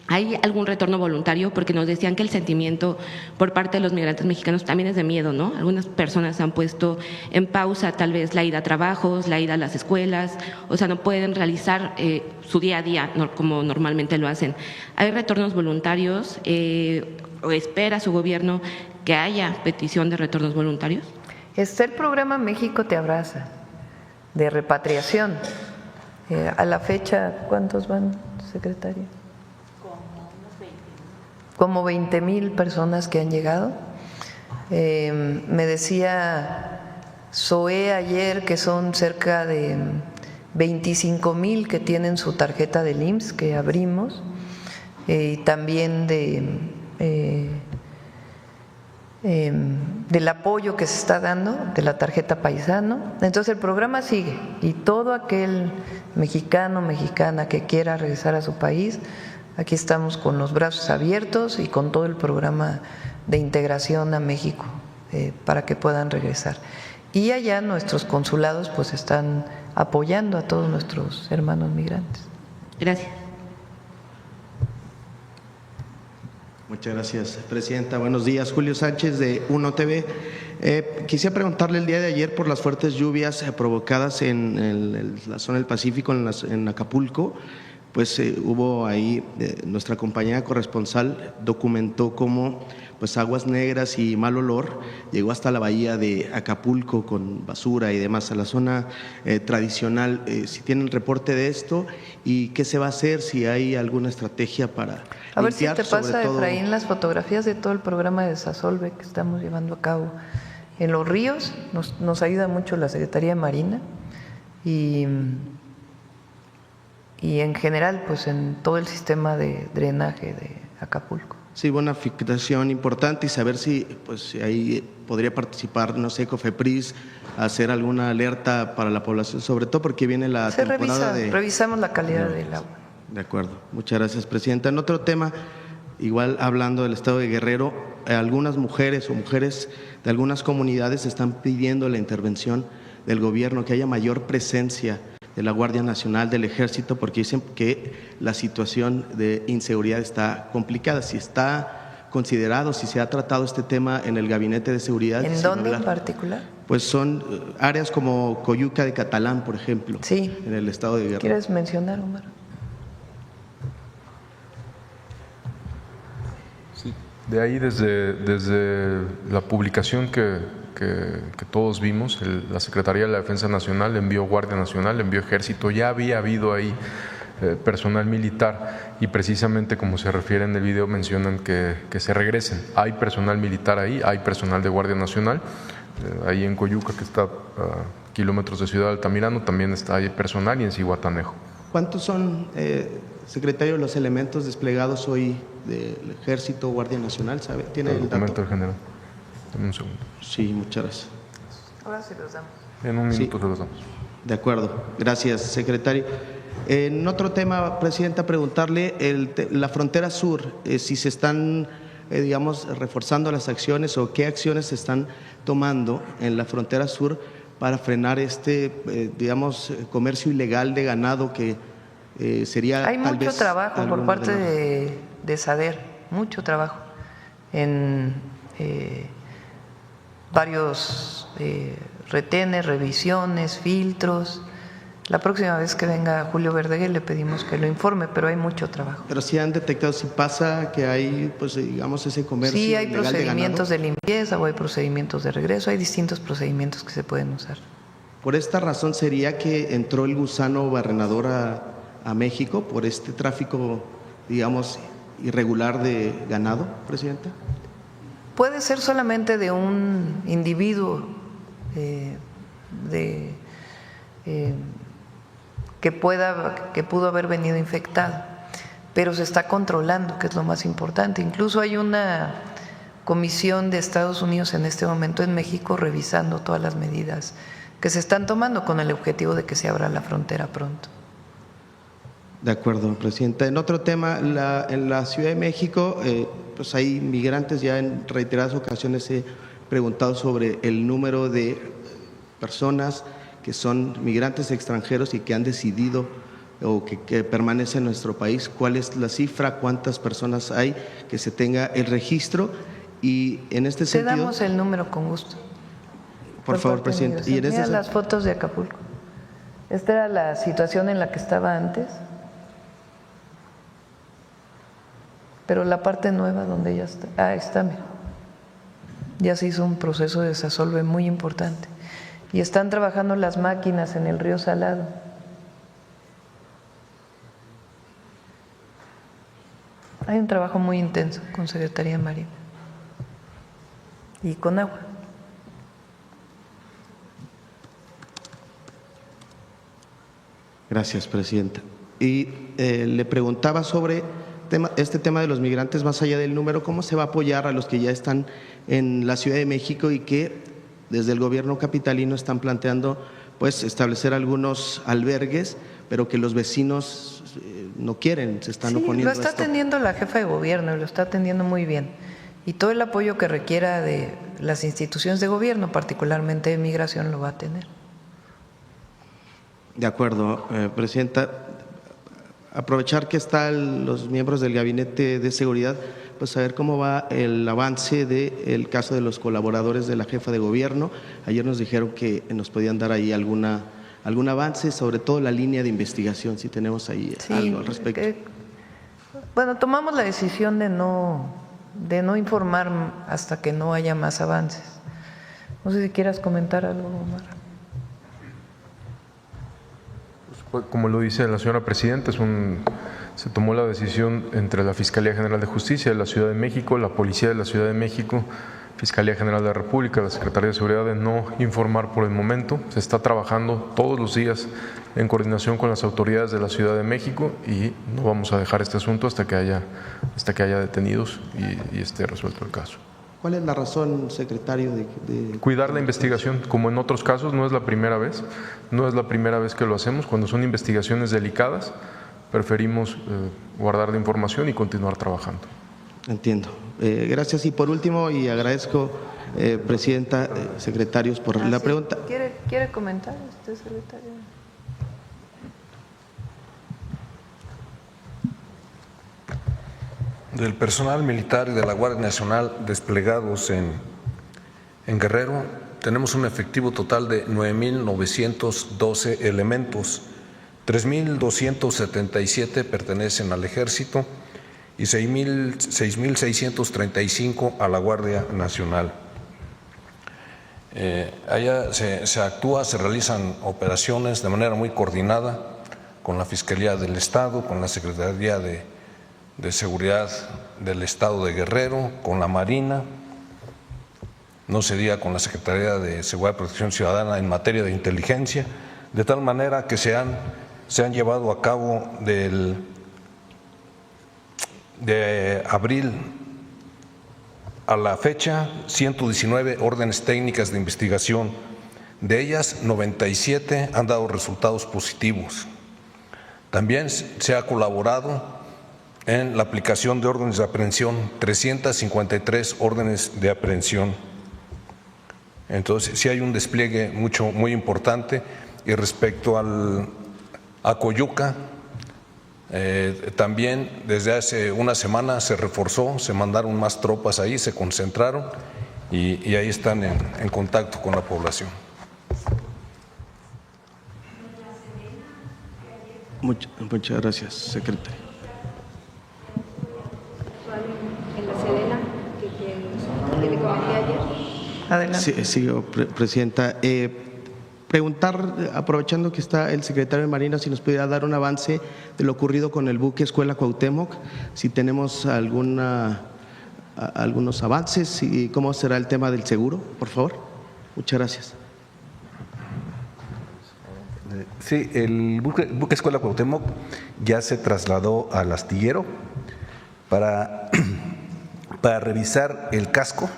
¿hay algún retorno voluntario? Porque nos decían que el sentimiento por parte de los migrantes mexicanos también es de miedo, ¿no? Algunas personas han puesto en pausa tal vez la ida a trabajos, la ida a las escuelas, o sea, no pueden realizar su día a día como normalmente lo hacen. ¿Hay retornos voluntarios o espera su gobierno que haya petición de retornos voluntarios? Está el programa México Te Abraza, de repatriación. A la fecha, ¿cuántos van, secretaria? Como 20,000 personas que han llegado. Me decía Zoé ayer que son cerca de 25,000 que tienen su tarjeta del IMSS que abrimos, y también del apoyo que se está dando de la tarjeta paisano. Entonces el programa sigue y todo aquel mexicano, mexicana que quiera regresar a su país, aquí estamos con los brazos abiertos y con todo el programa de integración a México para que puedan regresar. Y allá nuestros consulados pues están apoyando a todos nuestros hermanos migrantes. Gracias. Muchas gracias, Presidenta. Buenos días. Julio Sánchez, de Uno TV. Quisiera preguntarle el día de ayer por las fuertes lluvias provocadas en la zona del Pacífico, en Acapulco. Pues hubo ahí, nuestra compañera corresponsal documentó cómo pues aguas negras y mal olor llegó hasta la bahía de Acapulco con basura y demás, a la zona tradicional. Si tienen reporte de esto y qué se va a hacer, si hay alguna estrategia para a ver si limpiar, te pasa, todo… Efraín, las fotografías de todo el programa de Desasolve que estamos llevando a cabo en los ríos. Nos ayuda mucho la Secretaría de Marina y en general pues en todo el sistema de drenaje de Acapulco. Sí, buena afectación importante, y saber si pues ahí podría participar, no sé, Cofepris, hacer alguna alerta para la población, sobre todo porque viene la temporada revisamos la calidad del agua. De acuerdo, muchas gracias, Presidenta. En otro tema, igual hablando del estado de Guerrero, algunas mujeres o mujeres de algunas comunidades están pidiendo la intervención del gobierno, que haya mayor presencia de la Guardia Nacional, del Ejército, porque dicen que la situación de inseguridad está complicada. Si está considerado, si se ha tratado este tema en el Gabinete de Seguridad. ¿En dónde en particular? Pues son áreas como Coyuca de Catalán, por ejemplo, sí, en el estado de Guerrero. ¿Quieres mencionar, Omar? Sí, de ahí desde la publicación que todos vimos, la Secretaría de la Defensa Nacional envió Guardia Nacional, envió Ejército, ya había habido ahí personal militar, y precisamente como se refiere en el video mencionan que se regresen. Hay personal militar ahí, hay personal de Guardia Nacional, ahí en Coyuca, que está a kilómetros de Ciudad Altamirano, también está ahí personal, y en Zihuatanejo. ¿Cuántos son, secretario, los elementos desplegados hoy del Ejército, Guardia Nacional? ¿Sabe? ¿Tiene el documento dato? del general? Dame un segundo. Sí, muchas gracias. Ahora se los damos. En un minuto se los damos. De acuerdo. Gracias, secretario. En otro tema, Presidenta, preguntarle la frontera sur, si se están, digamos, reforzando las acciones o qué acciones se están tomando en la frontera sur para frenar digamos, comercio ilegal de ganado que sería. Hay mucho trabajo por parte de SADER, mucho trabajo en varios retenes, revisiones, filtros. La próxima vez que venga Julio Verdeguer le pedimos que lo informe, pero hay mucho trabajo. Pero sí han detectado, si pasa que hay, pues digamos, ese comercio sí, hay ilegal procedimientos de de limpieza o hay procedimientos de regreso, hay distintos procedimientos que se pueden usar. Por esta razón sería que entró el gusano barrenador a México por este tráfico, digamos, irregular de ganado, Presidenta. Puede ser solamente de un individuo que pudo haber venido infectado, pero se está controlando, que es lo más importante. Incluso hay una comisión de Estados Unidos en este momento en México revisando todas las medidas que se están tomando con el objetivo de que se abra la frontera pronto. De acuerdo, Presidenta. En otro tema, en la Ciudad de México, pues hay migrantes, ya en reiteradas ocasiones he preguntado sobre el número de personas que son migrantes extranjeros y que han decidido o que permanecen en nuestro país. ¿Cuál es la cifra? ¿Cuántas personas hay? Que se tenga el registro. Y en este sentido… Te damos el número con gusto. Por favor, Presidente. Y mira las fotos de Acapulco. Esta era la situación en la que estaba antes, pero la parte nueva donde ya está, está, mira. Ya se hizo un proceso de desasolve muy importante. Y están trabajando las máquinas en el río Salado. Hay un trabajo muy intenso con Secretaría Marina y con agua. Gracias, Presidenta. Y le preguntaba sobre este tema de los migrantes, más allá del número, ¿cómo se va a apoyar a los que ya están en la Ciudad de México y que desde el gobierno capitalino están planteando pues establecer algunos albergues, pero que los vecinos no quieren, se están oponiendo? Lo está atendiendo la jefa de gobierno y lo está atendiendo muy bien. Y todo el apoyo que requiera de las instituciones de gobierno, particularmente de migración, lo va a tener. De acuerdo, Presidenta. Aprovechar que están los miembros del Gabinete de Seguridad, pues saber cómo va el avance del caso de los colaboradores de la jefa de gobierno. Ayer nos dijeron que nos podían dar ahí algún avance, sobre todo la línea de investigación, si tenemos ahí algo al respecto. Bueno, tomamos la decisión de no informar hasta que no haya más avances. No sé si quieras comentar algo, Omar. Como lo dice la señora Presidenta, se tomó la decisión entre la Fiscalía General de Justicia de la Ciudad de México, la Policía de la Ciudad de México, Fiscalía General de la República, la Secretaría de Seguridad, de no informar por el momento. Se está trabajando todos los días en coordinación con las autoridades de la Ciudad de México y no vamos a dejar este asunto hasta que haya detenidos y esté resuelto el caso. ¿Cuál es la razón, secretario? de cuidar la investigación, como en otros casos, no es la primera vez que lo hacemos. Cuando son investigaciones delicadas, preferimos guardar la información y continuar trabajando. Entiendo. Gracias. Y por último, y agradezco, Presidenta, secretarios, por la pregunta. ¿Quiere comentar, secretario? Del personal militar y de la Guardia Nacional desplegados en Guerrero, tenemos un efectivo total de 9.912 elementos, 3.277 pertenecen al Ejército y 6.635 a la Guardia Nacional. Allá se realizan operaciones de manera muy coordinada con la Fiscalía del Estado, con la Secretaría de Seguridad del Estado de Guerrero, con la Marina, no se diga con la Secretaría de Seguridad y Protección Ciudadana en materia de inteligencia, de tal manera que se han llevado a cabo de abril a la fecha 119 órdenes técnicas de investigación De ellas, 97 han dado resultados positivos. También se ha colaborado en la aplicación de órdenes de aprehensión, 353 órdenes de aprehensión. Entonces, sí hay un despliegue muy importante. Y respecto a Coyuca, también desde hace una semana se reforzó, se mandaron más tropas ahí, se concentraron y ahí están en contacto con la población. Muchas gracias, secretario. En la Sedena, que le comenté ayer. Adelante. Sí, Presidenta. Preguntar, aprovechando que está el secretario de Marina, si nos pudiera dar un avance de lo ocurrido con el buque Escuela Cuauhtémoc, si tenemos algunos avances y cómo será el tema del seguro, por favor. Muchas gracias. Sí, el buque Escuela Cuauhtémoc ya se trasladó al astillero para revisar el casco,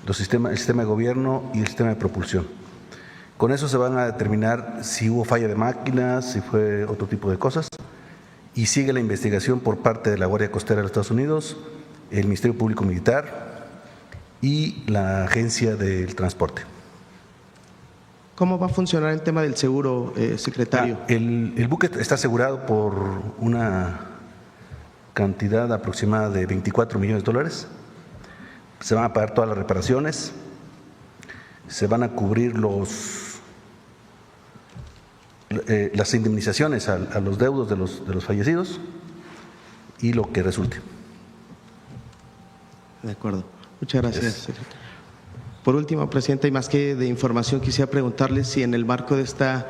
el sistema de gobierno y el sistema de propulsión. Con eso se van a determinar si hubo falla de máquinas, si fue otro tipo de cosas, y sigue la investigación por parte de la Guardia Costera de los Estados Unidos, el Ministerio Público Militar y la Agencia del Transporte. ¿Cómo va a funcionar el tema del seguro, secretario? El buque está asegurado por una cantidad aproximada de $24 millones. Se van a pagar todas las reparaciones, se van a cubrir las indemnizaciones a los deudos de los fallecidos y lo que resulte. De acuerdo. Muchas gracias, secretario. Por último, Presidenta, y más que de información, quisiera preguntarle si en el marco de esta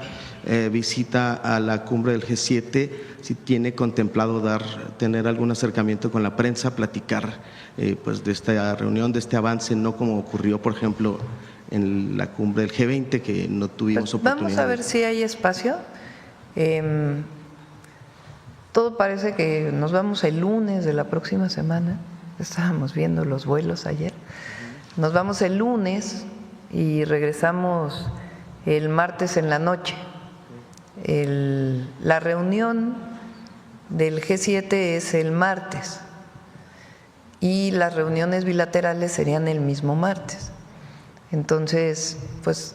visita a la cumbre del G7, si tiene contemplado tener algún acercamiento con la prensa, platicar pues de esta reunión, de este avance, no como ocurrió, por ejemplo, en la cumbre del G20, que no tuvimos oportunidad. Vamos a ver si hay espacio. Todo parece que nos vamos el lunes de la próxima semana. Estábamos viendo los vuelos ayer. Nos vamos el lunes y regresamos el martes en la noche. La reunión del G7 es el martes y las reuniones bilaterales serían el mismo martes. Entonces, pues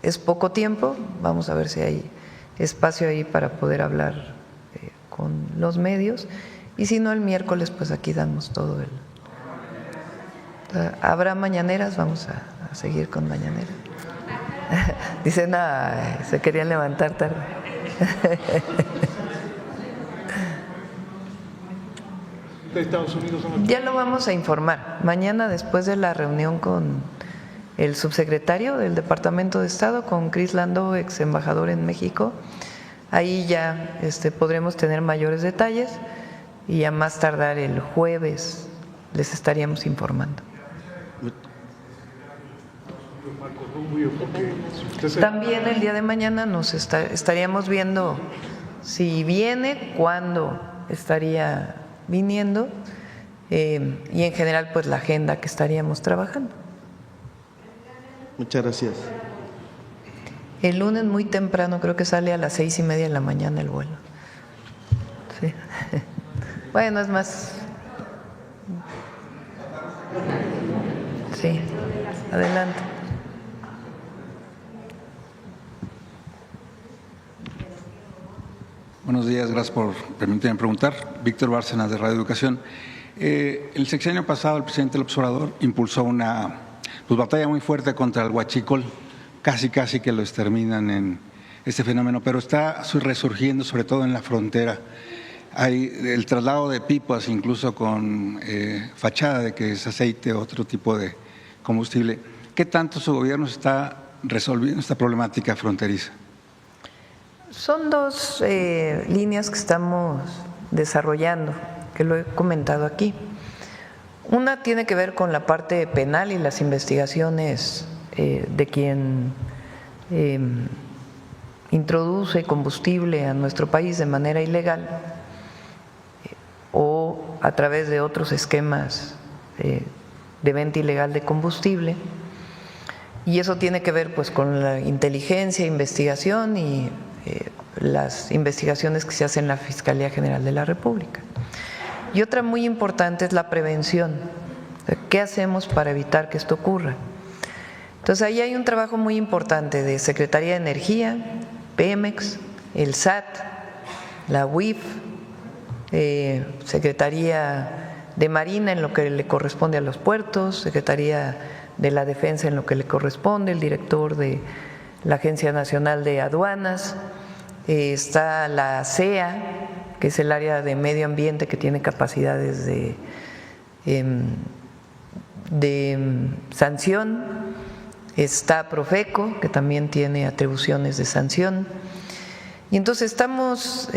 es poco tiempo, vamos a ver si hay espacio ahí para poder hablar con los medios, y si no, el miércoles pues aquí damos todo el… ¿Habrá mañaneras? Vamos a seguir con mañaneras. Dicen, se querían levantar tarde. Ya lo vamos a informar. Mañana, después de la reunión con el subsecretario del Departamento de Estado, con Cris Landó, ex embajador en México, ahí ya podremos tener mayores detalles y a más tardar el jueves les estaríamos informando. También el día de mañana nos estaríamos viendo si viene, cuándo estaría viniendo y en general pues la agenda que estaríamos trabajando. Muchas gracias. El lunes muy temprano, creo que sale a las 6:30 de la mañana el vuelo. Sí. Bueno, es más. Sí, adelante. Buenos días, gracias por permitirme preguntar. Víctor Bárcenas, de Radio Educación. El sexenio pasado, el presidente López Obrador impulsó una batalla muy fuerte contra el huachicol, casi que lo exterminan en este fenómeno, pero está resurgiendo sobre todo en la frontera. Hay el traslado de pipas, incluso con fachada de que es aceite o otro tipo de combustible. ¿Qué tanto su gobierno está resolviendo esta problemática fronteriza? Son dos líneas que estamos desarrollando, que lo he comentado aquí. Una tiene que ver con la parte penal y las investigaciones de quien introduce combustible a nuestro país de manera ilegal o a través de otros esquemas de venta ilegal de combustible. Y eso tiene que ver pues con la inteligencia, investigación y las investigaciones que se hacen en la Fiscalía General de la República. Y otra muy importante es la prevención. ¿Qué hacemos para evitar que esto ocurra? Entonces ahí hay un trabajo muy importante de Secretaría de Energía, Pemex, el SAT, la UIF, Secretaría de Marina en lo que le corresponde a los puertos, Secretaría de la Defensa en lo que le corresponde, el director de la Agencia Nacional de Aduanas, está la CEA, que es el área de medio ambiente que tiene capacidades de sanción, está Profeco, que también tiene atribuciones de sanción. Y entonces estamos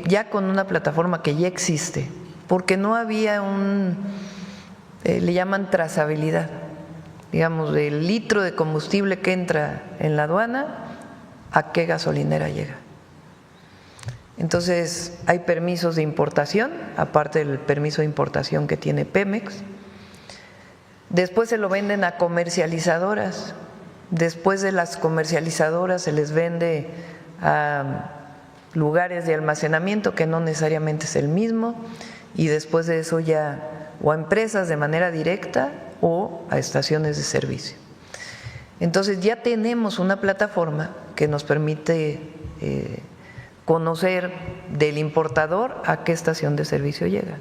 ya con una plataforma que ya existe, porque no había le llaman trazabilidad, digamos, del litro de combustible que entra en la aduana, a qué gasolinera llega. Entonces hay permisos de importación, aparte del permiso de importación que tiene Pemex. Después se lo venden a comercializadoras, después de las comercializadoras se les vende a lugares de almacenamiento que no necesariamente es el mismo, y después de eso ya o a empresas de manera directa o a estaciones de servicio. Entonces ya tenemos una plataforma que nos permite conocer del importador a qué estación de servicio llega.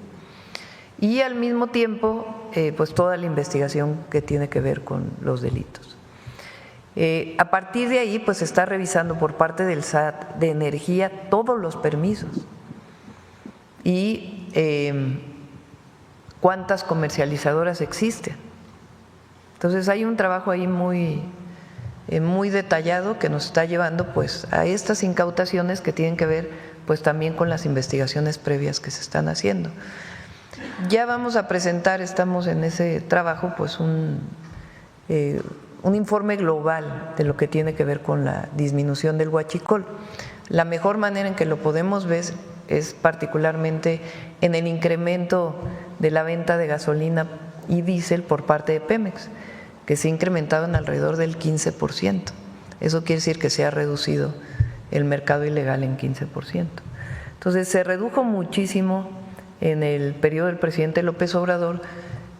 Y al mismo tiempo, pues toda la investigación que tiene que ver con los delitos. A partir de ahí, pues se está revisando por parte del SAT de Energía todos los permisos y cuántas comercializadoras existen. Entonces hay un trabajo ahí muy detallado que nos está llevando pues a estas incautaciones que tienen que ver pues también con las investigaciones previas que se están haciendo. Ya vamos a presentar, estamos en ese trabajo, pues un informe global de lo que tiene que ver con la disminución del huachicol. La mejor manera en que lo podemos ver es particularmente en el incremento de la venta de gasolina y diésel por parte de Pemex, que se ha incrementado en alrededor del 15%. Eso quiere decir que se ha reducido el mercado ilegal en 15%. Entonces se redujo muchísimo en el periodo del presidente López Obrador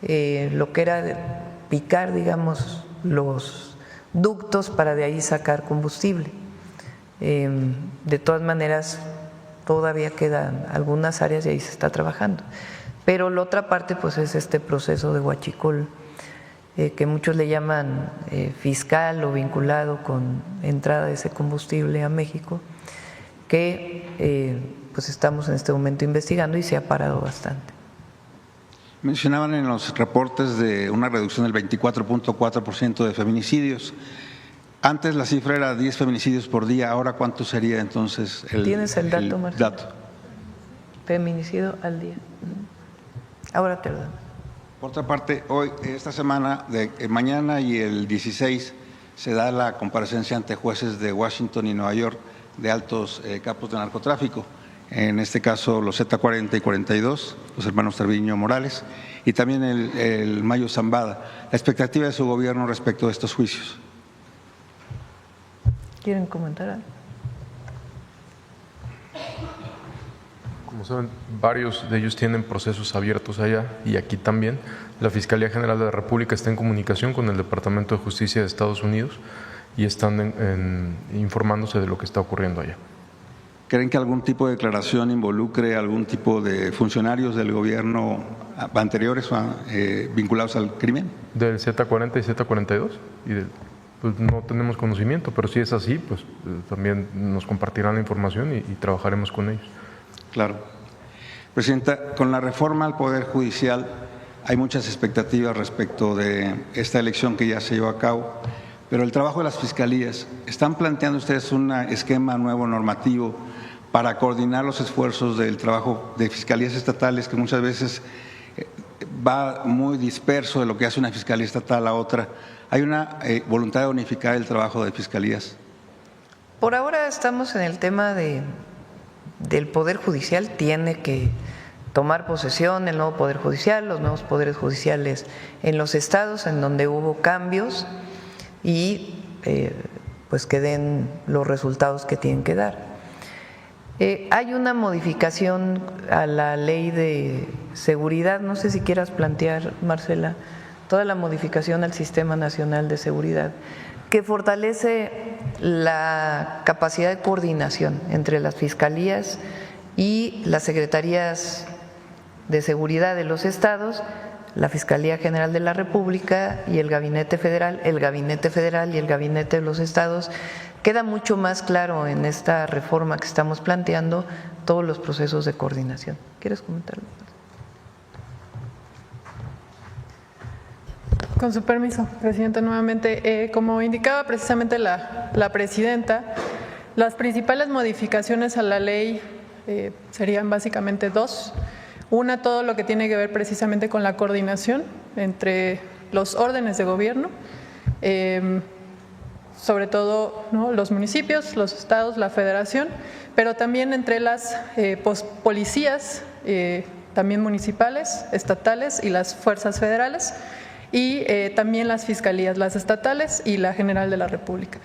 lo que era picar, digamos, los ductos para de ahí sacar combustible. De todas maneras, todavía quedan algunas áreas y ahí se está trabajando. Pero la otra parte pues es este proceso de huachicol, que muchos le llaman fiscal o vinculado con entrada de ese combustible a México, que pues estamos en este momento investigando y se ha parado bastante. Mencionaban en los reportes de una reducción del 24.4% de feminicidios. Antes la cifra era 10 feminicidios por día, ahora ¿cuánto sería entonces el ¿Tienes el dato, Marcelo? dato? Feminicidio al día. Ahora te lo damos. Por otra parte, hoy, esta semana, mañana y el 16, se da la comparecencia ante jueces de Washington y Nueva York de altos capos de narcotráfico, en este caso los Z40 y 42, los hermanos Treviño Morales, y también el Mayo Zambada. La expectativa de su gobierno respecto a estos juicios. ¿Quieren comentar algo? Como saben, varios de ellos tienen procesos abiertos allá y aquí también. La Fiscalía General de la República está en comunicación con el Departamento de Justicia de Estados Unidos y están informándose de lo que está ocurriendo allá. ¿Creen que algún tipo de declaración involucre algún tipo de funcionarios del gobierno anteriores vinculados al crimen? Del Z40 y Z42, pues no tenemos conocimiento, pero si es así, pues también nos compartirán la información y trabajaremos con ellos. Claro. Presidenta, con la reforma al Poder Judicial hay muchas expectativas respecto de esta elección que ya se llevó a cabo, pero el trabajo de las fiscalías, ¿están planteando ustedes un esquema nuevo normativo para coordinar los esfuerzos del trabajo de fiscalías estatales, que muchas veces va muy disperso de lo que hace una fiscalía estatal a otra? ¿Hay una voluntad de unificar el trabajo de fiscalías? Por ahora estamos en el tema del Poder Judicial. Tiene que tomar posesión el nuevo Poder Judicial, los nuevos poderes judiciales en los estados en donde hubo cambios. y pues que den los resultados que tienen que dar. Hay una modificación a la ley de seguridad, no sé si quieras plantear, Marcela, toda la modificación al Sistema Nacional de Seguridad, que fortalece la capacidad de coordinación entre las fiscalías y las secretarías de seguridad de los estados, la Fiscalía General de la República y el Gabinete Federal y el Gabinete de los estados. Queda mucho más claro en esta reforma que estamos planteando todos los procesos de coordinación. ¿Quieres comentarlo? Con su permiso, Presidenta, nuevamente. Como indicaba precisamente la Presidenta, las principales modificaciones a la ley serían básicamente dos. Una, todo lo que tiene que ver precisamente con la coordinación entre los órdenes de gobierno, sobre todo, ¿no?, los municipios, los estados, la federación, pero también entre las policías, también municipales, estatales y las fuerzas federales, y también las fiscalías, las estatales y la General de la República.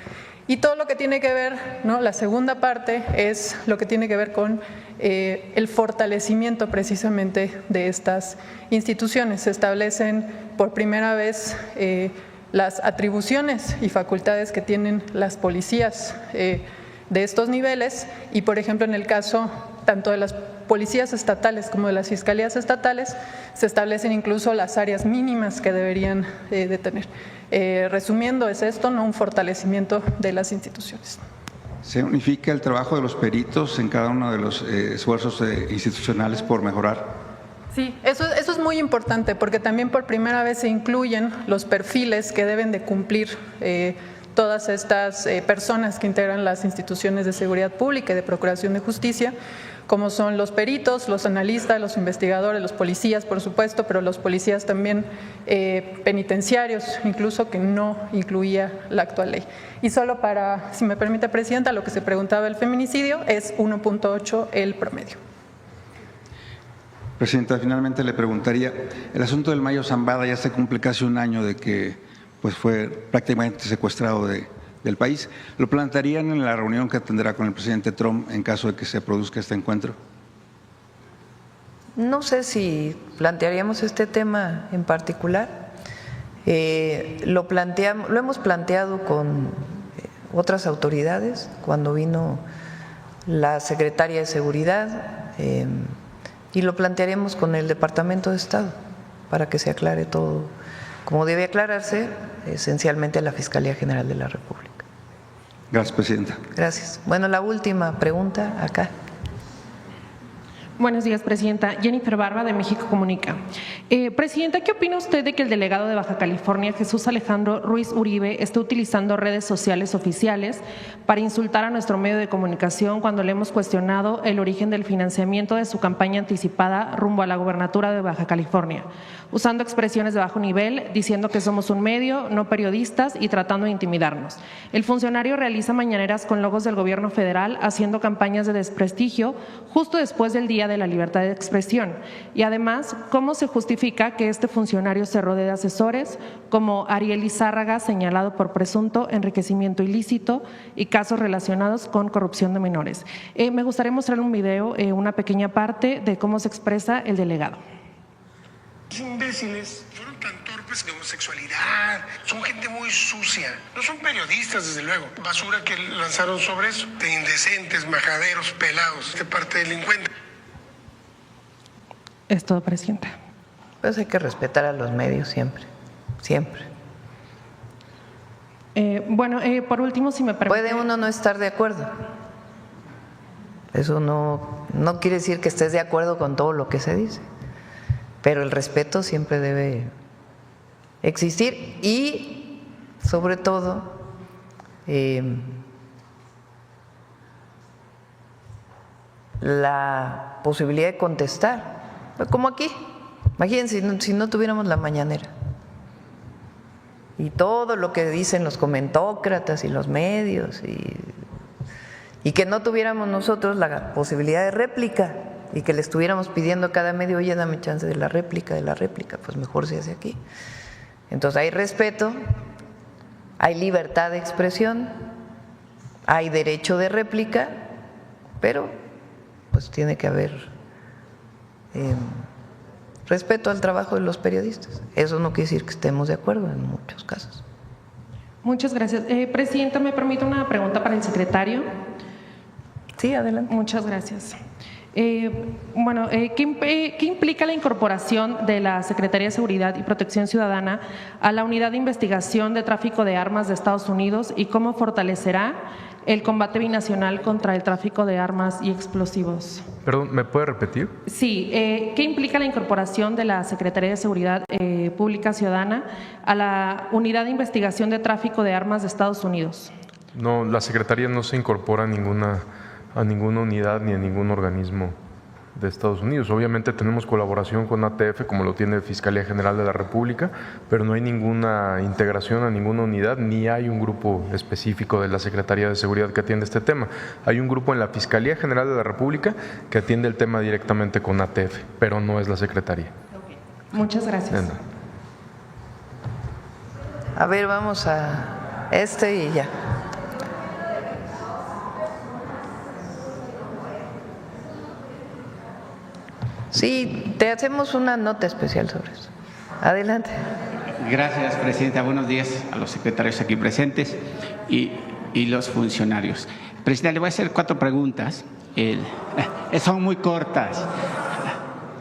Y todo lo que tiene que ver, ¿no?, la segunda parte es lo que tiene que ver con el fortalecimiento precisamente de estas instituciones. Se establecen por primera vez las atribuciones y facultades que tienen las policías de estos niveles y, por ejemplo, en el caso tanto de las policías estatales como de las fiscalías estatales, se establecen incluso las áreas mínimas que deberían de tener. Resumiendo, es esto, ¿no?, un fortalecimiento de las instituciones. ¿Se unifica el trabajo de los peritos en cada uno de los esfuerzos institucionales por mejorar? Sí, eso es muy importante porque también por primera vez se incluyen los perfiles que deben de cumplir todas estas personas que integran las instituciones de seguridad pública y de procuración de justicia, como son los peritos, los analistas, los investigadores, los policías, por supuesto, pero los policías también penitenciarios, incluso, que no incluía la actual ley. Y solo para, si me permite, Presidenta, lo que se preguntaba el feminicidio es 1.8 el promedio. Presidenta, finalmente le preguntaría, el asunto del Mayo Zambada ya se cumple casi un año de que pues fue prácticamente secuestrado del país. ¿Lo plantearían en la reunión que tendrá con el presidente Trump en caso de que se produzca este encuentro? No sé si plantearíamos este tema en particular. Lo hemos planteado con otras autoridades cuando vino la secretaria de Seguridad y lo plantearemos con el Departamento de Estado para que se aclare todo como debe aclararse, esencialmente a la Fiscalía General de la República. Gracias, Presidenta. Gracias. Bueno, la última pregunta acá. Buenos días, Presidenta. Jennifer Barba, de México Comunica. Presidenta, ¿qué opina usted de que el delegado de Baja California, Jesús Alejandro Ruiz Uribe, esté utilizando redes sociales oficiales para insultar a nuestro medio de comunicación cuando le hemos cuestionado el origen del financiamiento de su campaña anticipada rumbo a la gubernatura de Baja California, usando expresiones de bajo nivel, diciendo que somos un medio, no periodistas, y tratando de intimidarnos? El funcionario realiza mañaneras con logos del gobierno federal, haciendo campañas de desprestigio justo después del Día de la Libertad de Expresión. Y además, ¿cómo se justifica que este funcionario se rodee de asesores como Ariel Izárraga, señalado por presunto enriquecimiento ilícito y casos relacionados con corrupción de menores? Me gustaría mostrarle un video, una pequeña parte de cómo se expresa el delegado. Los imbéciles fueron tan torpes de homosexualidad, son gente muy sucia, no son periodistas, desde luego. Basura que lanzaron sobre eso, de indecentes, majaderos, pelados, de parte delincuente. Es todo, Presidenta. Pues hay que respetar a los medios siempre, siempre. Por último, si me permite… Puede uno no estar de acuerdo. Eso no quiere decir que estés de acuerdo con todo lo que se dice, pero el respeto siempre debe existir y, sobre todo, la posibilidad de contestar. Como aquí, imagínense si no tuviéramos la mañanera y todo lo que dicen los comentócratas y los medios y que no tuviéramos nosotros la posibilidad de réplica y que le estuviéramos pidiendo cada medio, oye, dame chance de la réplica, pues mejor se hace aquí. Entonces hay respeto hay libertad de expresión, hay derecho de réplica, pero pues tiene que haber respeto al trabajo de los periodistas. Eso no quiere decir que estemos de acuerdo en muchos casos. Muchas gracias. Presidenta, ¿me permite una pregunta para el secretario? Sí, adelante. Muchas gracias. ¿Qué implica la incorporación de la Secretaría de Seguridad y Protección Ciudadana a la Unidad de Investigación de Tráfico de Armas de Estados Unidos y cómo fortalecerá el combate binacional contra el tráfico de armas y explosivos? Perdón, ¿me puede repetir? Sí, ¿qué implica la incorporación de la Secretaría de Seguridad Pública Ciudadana a la Unidad de Investigación de Tráfico de Armas de Estados Unidos? No, la Secretaría no se incorpora a ninguna unidad ni a ningún organismo de Estados Unidos. Obviamente tenemos colaboración con ATF, como lo tiene Fiscalía General de la República, pero no hay ninguna integración a ninguna unidad, ni hay un grupo específico de la Secretaría de Seguridad que atiende este tema. Hay un grupo en la Fiscalía General de la República que atiende el tema directamente con ATF, pero no es la Secretaría. Muchas gracias. A ver, vamos a y ya. Sí, te hacemos una nota especial sobre eso. Adelante. Gracias, Presidenta. Buenos días a los secretarios aquí presentes y los funcionarios. Presidenta, le voy a hacer 4 preguntas. Son muy cortas.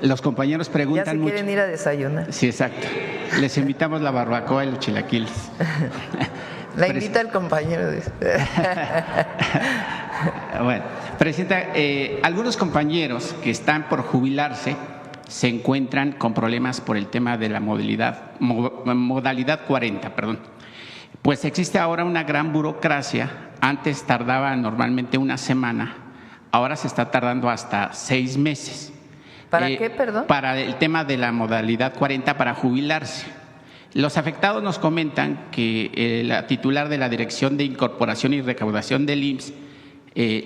Los compañeros preguntan ya se mucho. Quieren ir a desayunar. Sí, exacto. Les invitamos la barbacoa y los chilaquiles. La invita el compañero. Bueno, Presidenta, algunos compañeros que están por jubilarse se encuentran con problemas por el tema de la modalidad 40, Pues existe ahora una gran burocracia. Antes tardaba normalmente una semana, ahora se está tardando hasta 6 meses. ¿Para qué, perdón? Para el tema de la modalidad 40 para jubilarse. Los afectados nos comentan que la titular de la Dirección de Incorporación y Recaudación del IMSS,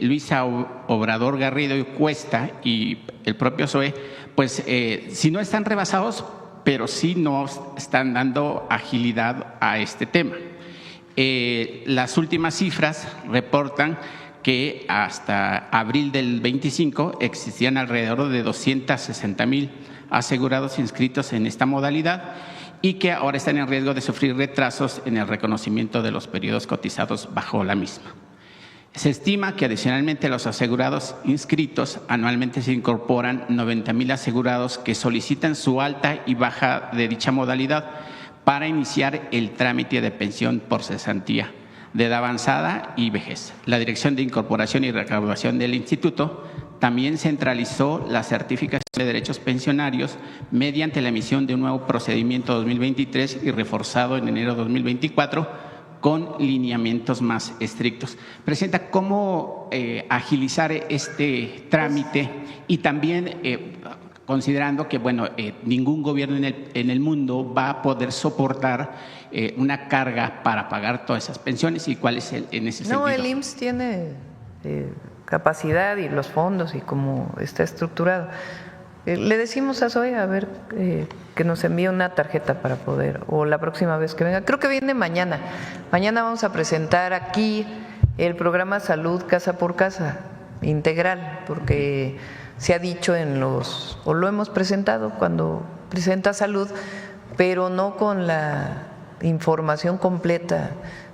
Luisa Obrador Garrido y Cuesta, y el propio SOE, pues si no están rebasados, pero sí no están dando agilidad a este tema. Las últimas cifras reportan que hasta abril del 25 existían alrededor de 260,000 asegurados inscritos en esta modalidad y que ahora están en riesgo de sufrir retrasos en el reconocimiento de los periodos cotizados bajo la misma. Se estima que adicionalmente los asegurados inscritos anualmente se incorporan 90,000 asegurados que solicitan su alta y baja de dicha modalidad para iniciar el trámite de pensión por cesantía de edad avanzada y vejez. La Dirección de Incorporación y Recaudación del Instituto también centralizó la certificación de derechos pensionarios mediante la emisión de un nuevo procedimiento 2023 y reforzado en enero de 2024 con lineamientos más estrictos. Presidenta, ¿cómo agilizar este trámite? Y también considerando que ningún gobierno en el mundo va a poder soportar una carga para pagar todas esas pensiones, y cuál es en ese sentido. No, el IMSS tiene capacidad y los fondos y cómo está estructurado. Le decimos a Zoe a ver que nos envíe una tarjeta para poder, o la próxima vez que venga. Creo que viene mañana. Mañana vamos a presentar aquí el programa Salud Casa por Casa integral, porque se ha dicho o lo hemos presentado cuando presenta salud, pero no con la información completa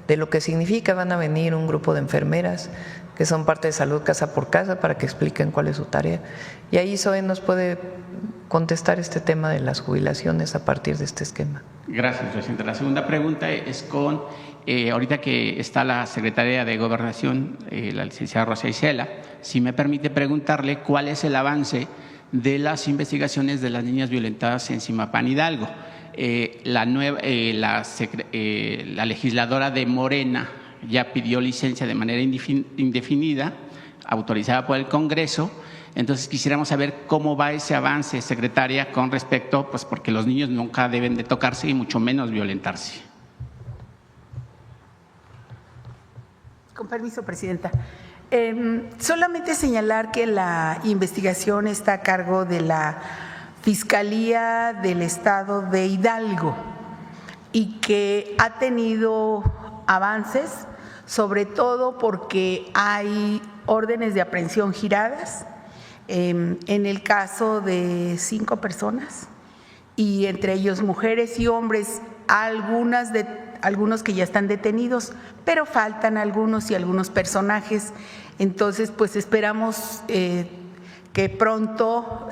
de lo que significa. Van a venir un grupo de enfermeras que son parte de Salud Casa por Casa para que expliquen cuál es su tarea. Y ahí Zoe nos puede contestar este tema de las jubilaciones a partir de este esquema. Gracias, Presidenta. La segunda pregunta es con, ahorita que está la Secretaria de Gobernación, la licenciada Rosa Isela, si me permite preguntarle cuál es el avance de las investigaciones de las niñas violentadas en Zimapán, Hidalgo. La legisladora de Morena ya pidió licencia de manera indefinida, autorizada por el Congreso. Entonces quisiéramos saber cómo va ese avance, secretaria, con respecto, pues porque los niños nunca deben de tocarse y mucho menos violentarse. Con permiso, Presidenta. Solamente señalar que la investigación está a cargo de la Fiscalía del Estado de Hidalgo y que ha tenido avances, sobre todo porque hay órdenes de aprehensión giradas en el caso de 5 personas, y entre ellos mujeres y hombres, algunos que ya están detenidos, pero faltan algunos y algunos personajes. Entonces, pues esperamos que pronto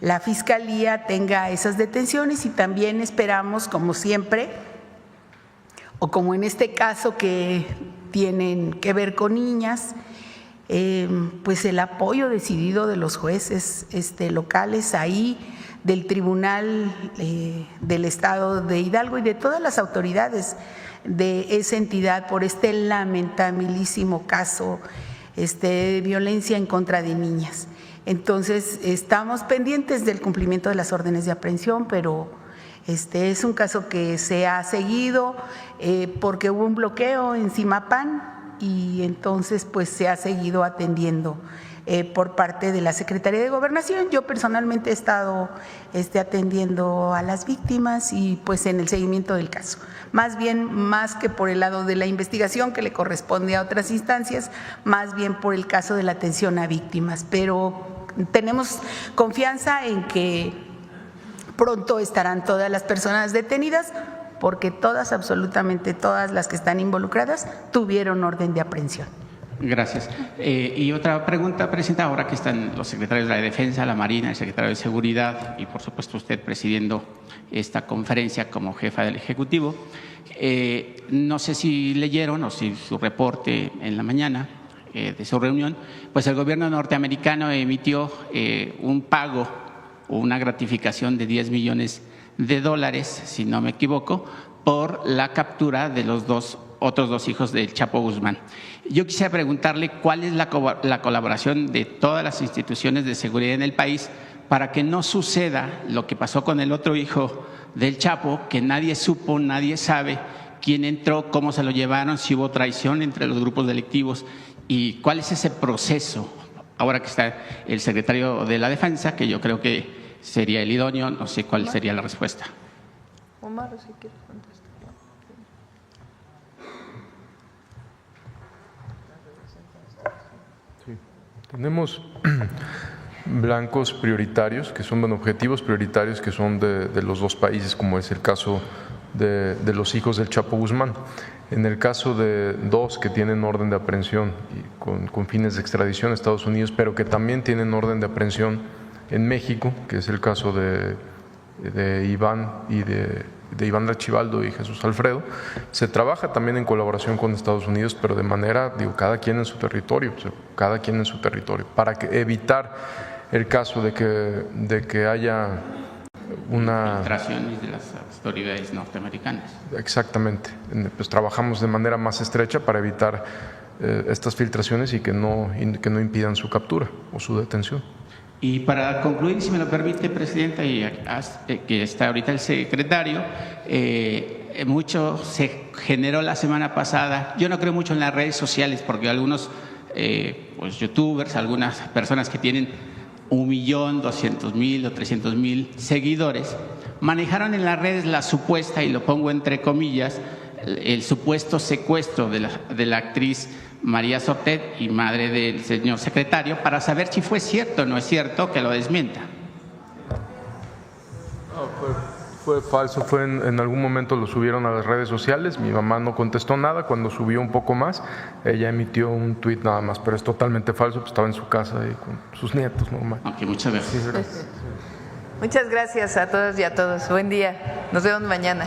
la Fiscalía tenga esas detenciones, y también esperamos, como siempre, o como en este caso que tienen que ver con niñas, pues el apoyo decidido de los jueces locales ahí, del Tribunal del Estado de Hidalgo y de todas las autoridades de esa entidad por este lamentabilísimo caso de violencia en contra de niñas. Entonces, estamos pendientes del cumplimiento de las órdenes de aprehensión, pero es un caso que se ha seguido porque hubo un bloqueo en Zimapán, y entonces pues se ha seguido atendiendo por parte de la Secretaría de Gobernación. Yo personalmente he estado atendiendo a las víctimas y pues en el seguimiento del caso. Más que por el lado de la investigación que le corresponde a otras instancias, más bien por el caso de la atención a víctimas. Pero tenemos confianza en que pronto estarán todas las personas detenidas, porque todas, absolutamente todas las que están involucradas, tuvieron orden de aprehensión. Gracias. Y otra pregunta, Presidenta, ahora que están los secretarios de la Defensa, la Marina, el secretario de Seguridad y, por supuesto, usted presidiendo esta conferencia como jefa del Ejecutivo, no sé si leyeron o si su reporte en la mañana de su reunión, pues el gobierno norteamericano emitió un pago o una gratificación de $10 millones, si no me equivoco, por la captura de los otros dos hijos del Chapo Guzmán. Yo quisiera preguntarle cuál es la colaboración de todas las instituciones de seguridad en el país para que no suceda lo que pasó con el otro hijo del Chapo, que nadie supo, nadie sabe quién entró, cómo se lo llevaron, si hubo traición entre los grupos delictivos, y cuál es ese proceso. Ahora que está el secretario de la Defensa, que yo creo que sería el idóneo, no sé cuál sería la respuesta. Omar, si quieres contestar. Sí. Tenemos blancos prioritarios, que son objetivos prioritarios que son de los dos países, como es el caso de los hijos del Chapo Guzmán. En el caso de 2 que tienen orden de aprehensión y con fines de extradición a Estados Unidos, pero que también tienen orden de aprehensión en México, que es el caso de Iván y de Iván Archibaldo y Jesús Alfredo, se trabaja también en colaboración con Estados Unidos, pero de manera, cada quien en su territorio, para evitar el caso de que haya una filtraciones de las autoridades norteamericanas. Exactamente. Pues trabajamos de manera más estrecha para evitar estas filtraciones y que no impidan su captura o su detención. Y para concluir, si me lo permite, Presidenta, y que está ahorita el secretario, mucho se generó la semana pasada. Yo no creo mucho en las redes sociales porque algunos pues youtubers, algunas personas que tienen 1.200.000 o 300.000 seguidores, manejaron en las redes la supuesta, y lo pongo entre comillas, el supuesto secuestro de la actriz María Sortet y madre del señor secretario, para saber si fue cierto o no es cierto, que lo desmienta. Fue falso, en algún momento lo subieron a las redes sociales, mi mamá no contestó nada, cuando subió un poco más, ella emitió un tuit nada más, pero es totalmente falso, pues estaba en su casa y con sus nietos, normal. Ok, muchas gracias. Muchas gracias a todas y a todos. Buen día. Nos vemos mañana.